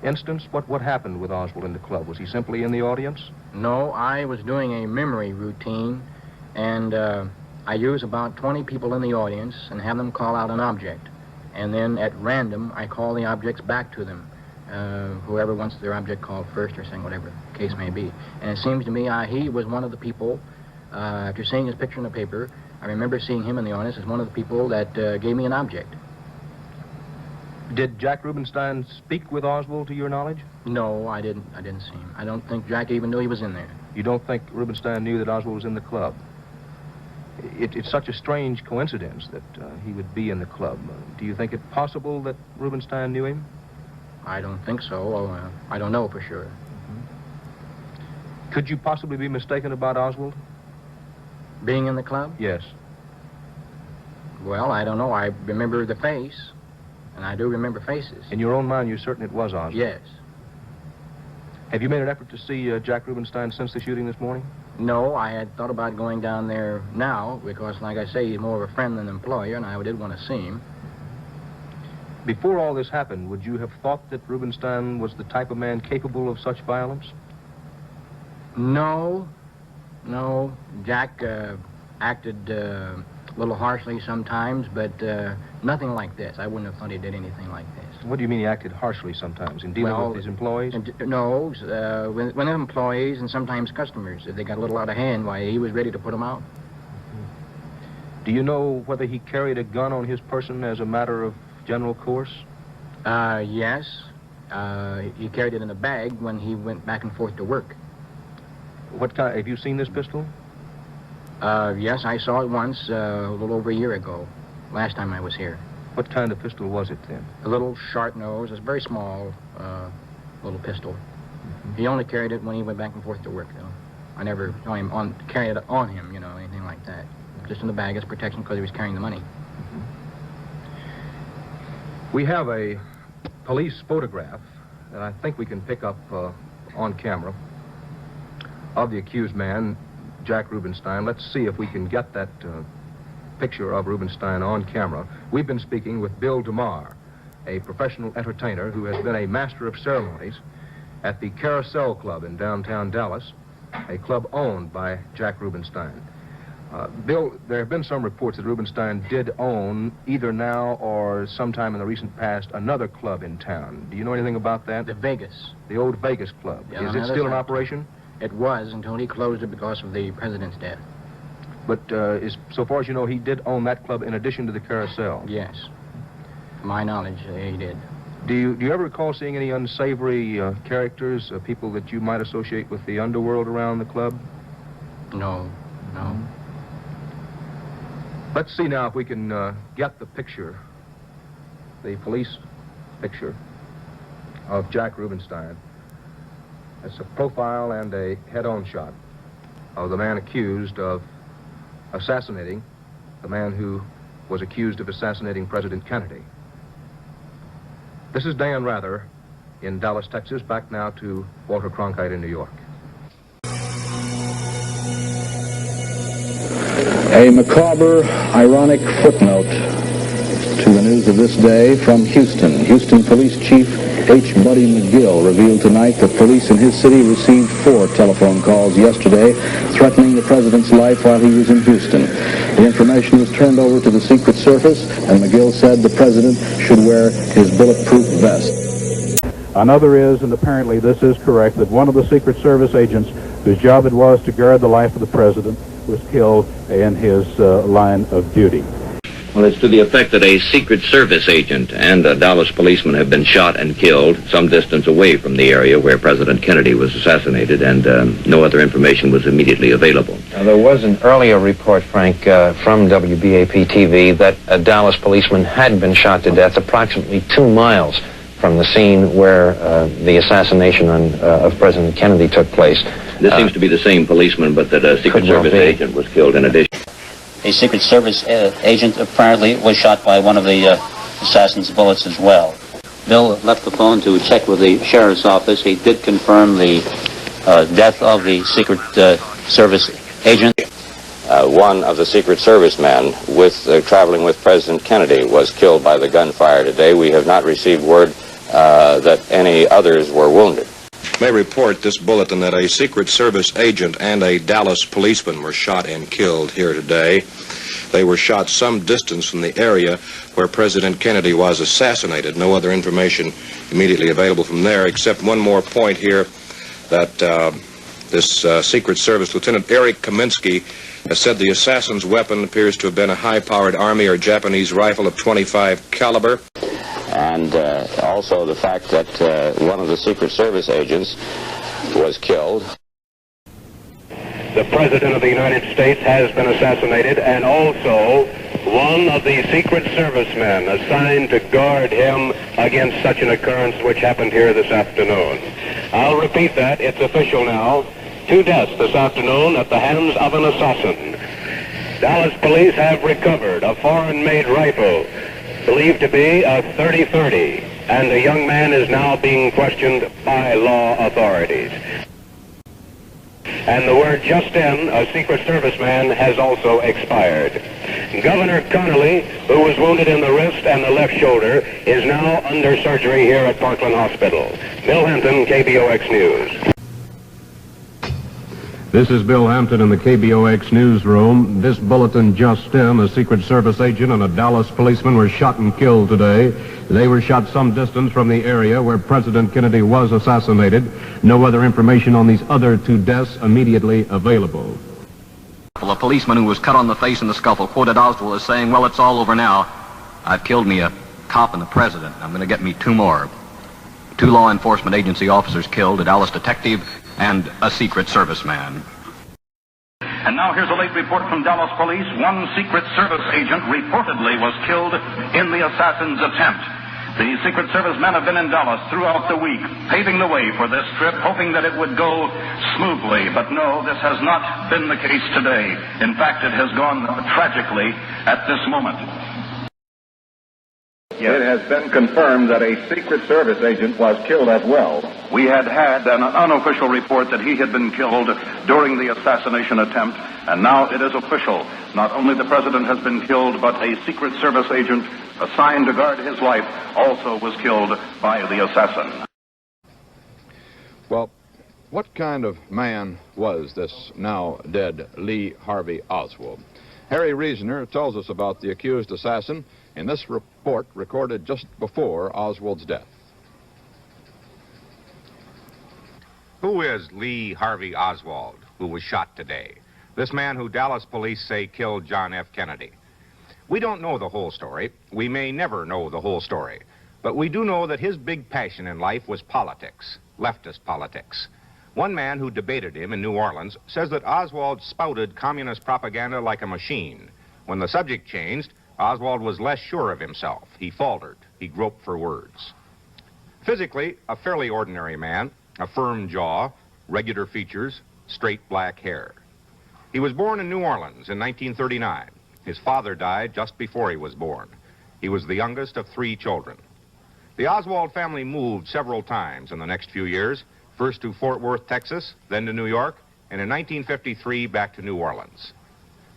instance? What happened with Oswald in the club? Was he simply in the audience? No, I was doing a memory routine, and I use about 20 people in the audience and have them call out an object. And then at random, I call the objects back to them, whoever wants their object called first or second, whatever the case may be. And it seems to me he was one of the people, after seeing his picture in the paper, I remember seeing him in the audience as one of the people that gave me an object. Did Jack Rubenstein speak with Oswald, to your knowledge? No, I didn't see him. I don't think Jack even knew he was in there. You don't think Rubenstein knew that Oswald was in the club? It's such a strange coincidence that he would be in the club. Do you think it possible that Rubenstein knew him? I don't think so. I don't know for sure. Could you possibly be mistaken about Oswald? Being in the club? Yes. Well, I don't know. I remember the face, and I do remember faces. In your own mind, you're certain it was Oswald? Yes. Have you made an effort to see Jack Rubenstein since the shooting this morning? No, I had thought about going down there now because, like I say, he's more of a friend than an employer, and I did want to see him. Before all this happened, would you have thought that Rubenstein was the type of man capable of such violence? No. Jack acted a little harshly sometimes, but nothing like this. I wouldn't have thought he did anything like this. What do you mean he acted harshly sometimes? In dealing with his employees? No, when employees and sometimes customers, if they got a little out of hand, why, he was ready to put them out. Do you know whether he carried a gun on his person as a matter of general course? Yes. He carried it in a bag when he went back and forth to work. What kind? Have you seen this pistol? Yes, I saw it once a little over a year ago, last time I was here. What kind of pistol was it then? A little sharp nose. It's a very small little pistol. He only carried it when he went back and forth to work, though. I never saw him carry it on him, anything like that. Just in the bag as protection because he was carrying the money. We have a police photograph that I think we can pick up on camera of the accused man, Jack Rubenstein. Let's see if we can get that picture of Rubenstein on camera. We've been speaking with Bill DeMar, a professional entertainer who has been a master of ceremonies at the Carousel Club in downtown Dallas, a club owned by Jack Rubenstein. Bill, there have been some reports that Rubenstein did own, either now or sometime in the recent past, another club in town. Do you know anything about that? The Vegas. The old Vegas Club. Yeah, is it still in operation? It was until he closed it because of the president's death. But so far as you know, he did own that club in addition to the Carousel? Yes. To my knowledge, he did. Do you ever recall seeing any unsavory characters, people that you might associate with the underworld around the club? No. Let's see now if we can get the picture, the police picture of Jack Rubenstein. It's a profile and a head-on shot of the man accused of assassinating, the man who was accused of assassinating President Kennedy. This is Dan Rather in Dallas, Texas. Back now to Walter Cronkite in New York. A macabre, ironic footnote to the news of this day from Houston. Houston Police Chief H. Buddy McGill revealed tonight that police in his city received 4 telephone calls yesterday threatening the president's life while he was in Houston. The information was turned over to the Secret Service, and McGill said the president should wear his bulletproof vest. Another is, and apparently this is correct, that one of the Secret Service agents whose job it was to guard the life of the president was killed in his line of duty. Well, it's to the effect that a Secret Service agent and a Dallas policeman have been shot and killed some distance away from the area where President Kennedy was assassinated, and no other information was immediately available. Now, there was an earlier report, Frank, from WBAP-TV that a Dallas policeman had been shot to death approximately 2 miles from the scene where the assassination of President Kennedy took place. This seems to be the same policeman, but that a Secret Service agent was killed in addition. A Secret Service agent apparently was shot by one of the assassin's bullets as well. Bill left the phone to check with the sheriff's office. He did confirm the death of the Secret Service agent. One of the Secret Service men traveling with President Kennedy was killed by the gunfire today. We have not received word that any others were wounded. May report this bulletin that a Secret Service agent and a Dallas policeman were shot and killed here today. They were shot some distance from the area where President Kennedy was assassinated. No other information immediately available from there, except one more point here that this Secret Service Lieutenant Eric Kaminsky has said the assassin's weapon appears to have been a high-powered Army or Japanese rifle of .25 caliber. And also the fact that one of the Secret Service agents was killed. The President of the United States has been assassinated, and also one of the Secret Service men assigned to guard him against such an occurrence which happened here this afternoon. I'll repeat that. It's official now. 2 deaths this afternoon at the hands of an assassin. Dallas police have recovered a foreign-made rifle believed to be a .30-30, and the young man is now being questioned by law authorities. And the word just in, a Secret Service man, has also expired. Governor Connolly, who was wounded in the wrist and the left shoulder, is now under surgery here at Parkland Hospital. Bill Hampton, KBOX News. This is Bill Hampton in the KBOX newsroom. This bulletin just in, a Secret Service agent and a Dallas policeman were shot and killed today. They were shot some distance from the area where President Kennedy was assassinated. No other information on these other 2 deaths immediately available. A policeman who was cut on the face in the scuffle quoted Oswald as saying, "Well, it's all over now. I've killed me a cop and the president. I'm going to get me 2 more. 2 law enforcement agency officers killed, a Dallas detective and a Secret Service man." And now here's a late report from Dallas police. One Secret Service agent reportedly was killed in the assassin's attempt. The Secret Service men have been in Dallas throughout the week, paving the way for this trip, hoping that it would go smoothly. But no, this has not been the case today. In fact, it has gone tragically at this moment. It has been confirmed that a Secret Service agent was killed as well. We had an unofficial report that he had been killed during the assassination attempt, and now it is official. Not only the president has been killed, but a Secret Service agent assigned to guard his life also was killed by the assassin. Well, what kind of man was this now dead Lee Harvey Oswald? Harry Reasoner tells us about the accused assassin in this report recorded just before Oswald's death. Who is Lee Harvey Oswald, who was shot today? This man who Dallas police say killed John F. Kennedy. We don't know the whole story. We may never know the whole story. But we do know that his big passion in life was politics, leftist politics. One man who debated him in New Orleans says that Oswald spouted communist propaganda like a machine. When the subject changed, Oswald was less sure of himself. He faltered. He groped for words. Physically, a fairly ordinary man, a firm jaw, regular features, straight black hair. He was born in New Orleans in 1939. His father died just before he was born. He was the youngest of 3 children. The Oswald family moved several times in the next few years, first to Fort Worth, Texas, then to New York, and in 1953 back to New Orleans.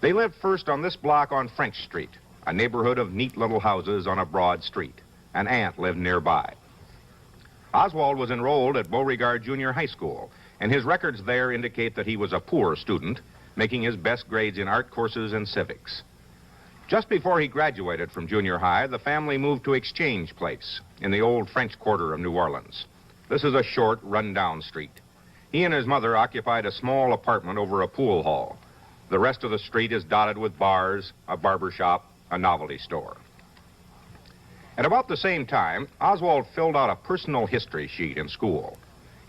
They lived first on this block on French Street, a neighborhood of neat little houses on a broad street. An aunt lived nearby. Oswald was enrolled at Beauregard Junior High School, and his records there indicate that he was a poor student, making his best grades in art courses and civics. Just before he graduated from junior high, the family moved to Exchange Place in the old French quarter of New Orleans. This is a short, run-down street. He and his mother occupied a small apartment over a pool hall. The rest of the street is dotted with bars, a barber shop, a novelty store. At about the same time, Oswald filled out a personal history sheet in school.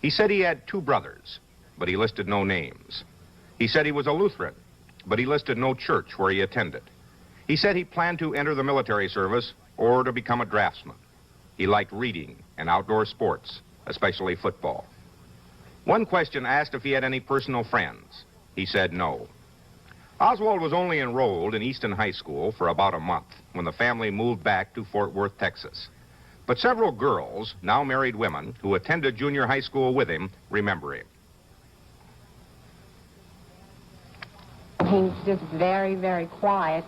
He said he had 2 brothers, but he listed no names. He said he was a Lutheran, but he listed no church where he attended. He said he planned to enter the military service or to become a draftsman. He liked reading and outdoor sports, especially football. One question asked if he had any personal friends. He said no. Oswald was only enrolled in Easton High School for about a month when the family moved back to Fort Worth, Texas. But several girls, now married women, who attended junior high school with him, remember him. He was just very, very quiet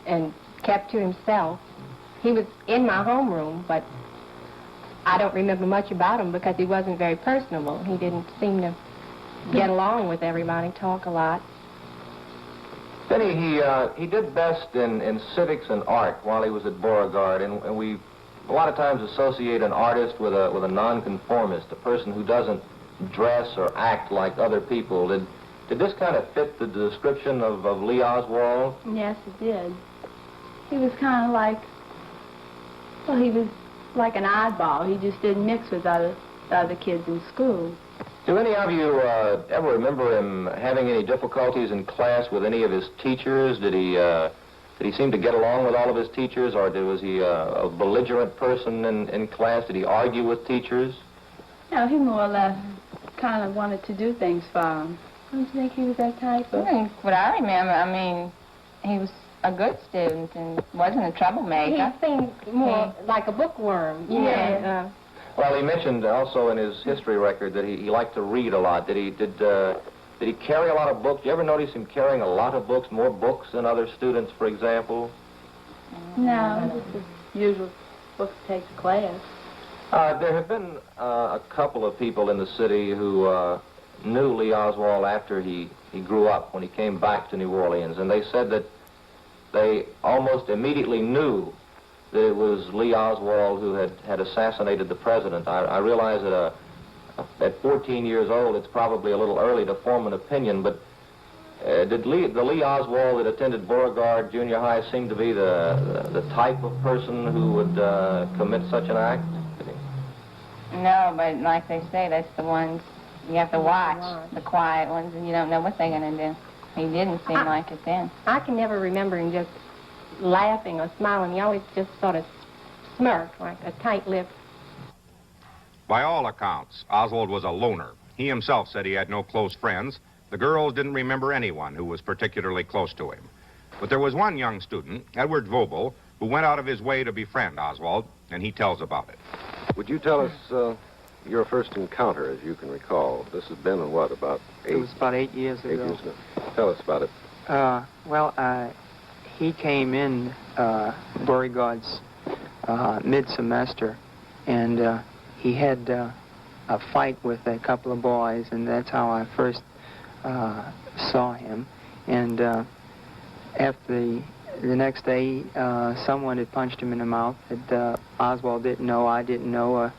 and kept to himself. He was in my homeroom, but I don't remember much about him because he wasn't very personable. He didn't seem to get along with everybody, talk a lot. Benny, he did best in civics and art while he was at Beauregard, and we a lot of times associate an artist with a nonconformist, a person who doesn't dress or act like other people. Did this kind of fit the description of Lee Oswald? Yes, it did. He was kind of like, well, he was like an oddball. He just didn't mix with the other kids in school. Do any of you ever remember him having any difficulties in class with any of his teachers? Did he seem to get along with all of his teachers, or was he a belligerent person in class? Did he argue with teachers? No, he more or less kind of wanted to do things for him. Don't you think he was that type of... What I remember, I mean, he was a good student and wasn't a troublemaker. He seemed more like a bookworm. Yeah. Well, he mentioned also in his history record that he liked to read a lot. Did he carry a lot of books? Did you ever notice him carrying a lot of books, more books than other students, for example? No, just his usual books to take to class. There have been a couple of people in the city who knew Lee Oswald after he grew up, when he came back to New Orleans, and they said that they almost immediately knew that it was Lee Oswald who had assassinated the president. I realize that at 14 years old, it's probably a little early to form an opinion, but did the Lee Oswald that attended Beauregard Junior High seem to be the type of person who would commit such an act? No, but like they say, that's the ones you have to watch, the quiet ones, and you don't know what they're going to do. He didn't seem like it then. I can never remember him just laughing or smiling. He always just sort of smirked, like a tight-lipped. By all accounts, Oswald was a loner. He himself said he had no close friends. The girls didn't remember anyone who was particularly close to him. But there was one young student, Edward Vobel, who went out of his way to befriend Oswald, and he tells about it. Would you tell us your first encounter, as you can recall? This has been, about 8? It was about 8 years ago. 8 years ago. Tell us about it. Well, he came in Beauregard's mid-semester, and he had a fight with a couple of boys, and that's how I first saw him. And after the next day, someone had punched him in the mouth that Oswald didn't know, I didn't know,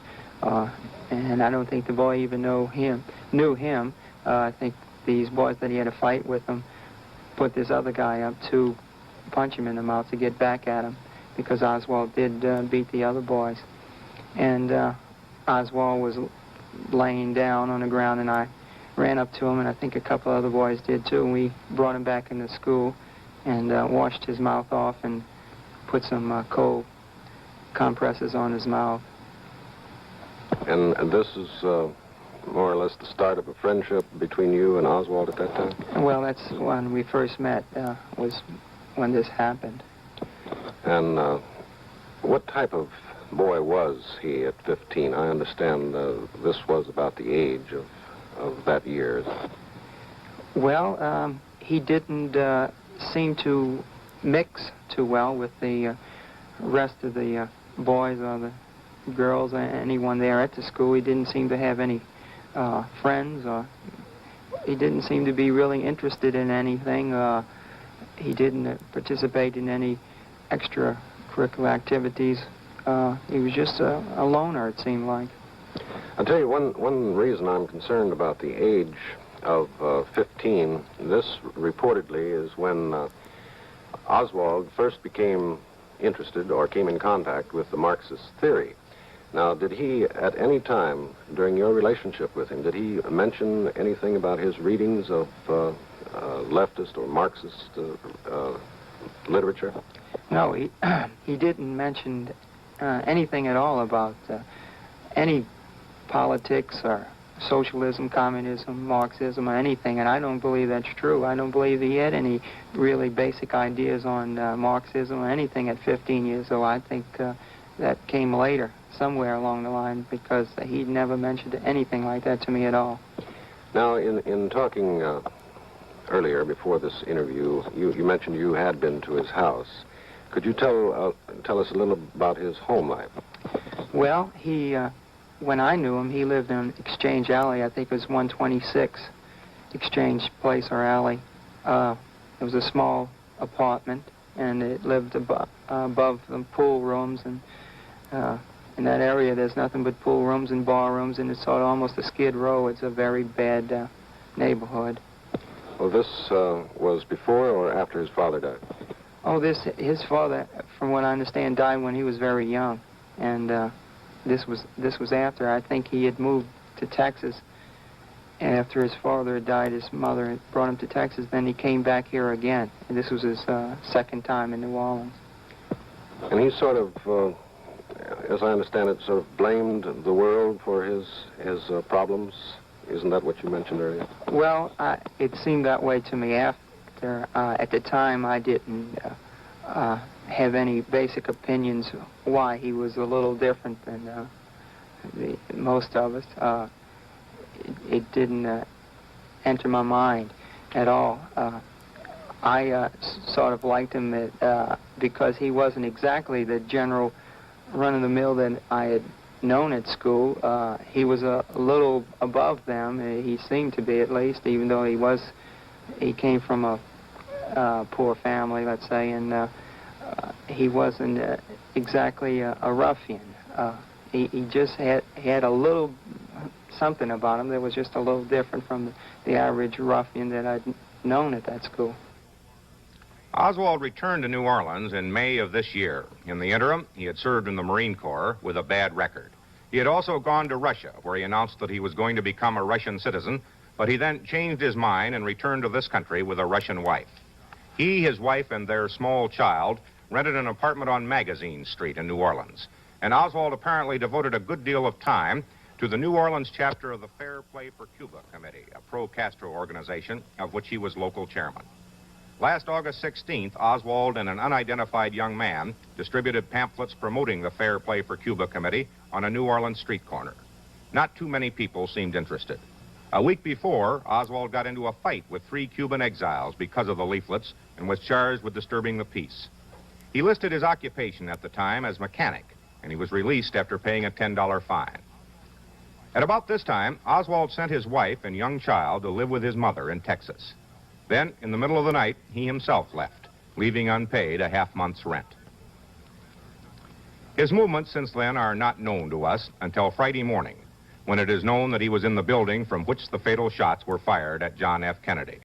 and I don't think the boy even knew him. I think these boys that he had a fight with him put this other guy up to punch him in the mouth to get back at him, because Oswald did beat the other boys. And Oswald was laying down on the ground, and I ran up to him, and I think a couple other boys did too, and we brought him back into school. and washed his mouth off and put some cold compresses on his mouth. And this is more or less the start of a friendship between you and Oswald at that time? Well, that's when we first met, was when this happened. And what type of boy was he at 15? I understand this was about the age of that year. Well, he didn't seem to mix too well with the rest of the boys or the girls, anyone there at the school. He didn't seem to have any friends, or he didn't seem to be really interested in anything. He didn't participate in any extracurricular activities. He was just a loner, it seemed like. I'll tell you, one reason I'm concerned about the age of 15, this reportedly is when Oswald first became interested or came in contact with the Marxist theory. Now, did he at any time during your relationship with him, did he mention anything about his readings of leftist or Marxist literature? No, he didn't mention anything at all about any politics or socialism, communism, Marxism, or anything, and I don't believe that's true. I don't believe he had any really basic ideas on Marxism or anything at 15 years old. I think that came later, somewhere along the line, because he never mentioned anything like that to me at all. Now, in talking earlier, before this interview, you mentioned you had been to his house. Could you tell us a little about his home life? Well, he, when I knew him, he lived in Exchange Alley. I think it was 126 Exchange Place or Alley. It was a small apartment, and it lived above the pool rooms, and in that area there's nothing but pool rooms and bar rooms, and it's sort of almost a skid row. It's a very bad neighborhood. Well, this was before or after his father died? Oh, his father, from what I understand, died when he was very young, and this was after. I think he had moved to Texas, and after his father had died, his mother had brought him to Texas. Then he came back here again, and this was his second time in New Orleans. And he sort of, as I understand it, sort of blamed the world for his problems. Isn't that what you mentioned earlier? Well, it seemed that way to me after. At the time, I didn't have any basic opinions why he was a little different than most of us. It didn't enter my mind at all. I sort of liked him because he wasn't exactly the general run-of-the-mill that I had known at school. He was a little above them. He seemed to be, at least, even though he came from a poor family, let's say, and he wasn't exactly a ruffian. He just had a little something about him that was just a little different from the average ruffian that I'd known at that school. Oswald returned to New Orleans in May of this year. In the interim, he had served in the Marine Corps with a bad record. He had also gone to Russia, where he announced that he was going to become a Russian citizen, but he then changed his mind and returned to this country with a Russian wife. He, his wife, and their small child rented an apartment on Magazine Street in New Orleans. And Oswald apparently devoted a good deal of time to the New Orleans chapter of the Fair Play for Cuba Committee, a pro-Castro organization of which he was local chairman. Last August 16th, Oswald and an unidentified young man distributed pamphlets promoting the Fair Play for Cuba Committee on a New Orleans street corner. Not too many people seemed interested. A week before, Oswald got into a fight with 3 Cuban exiles because of the leaflets and was charged with disturbing the peace. He listed his occupation at the time as mechanic, and he was released after paying a $10 fine. At about this time, Oswald sent his wife and young child to live with his mother in Texas. Then, in the middle of the night, he himself left, leaving unpaid a half-month's rent. His movements since then are not known to us until Friday morning, when it is known that he was in the building from which the fatal shots were fired at John F. Kennedy.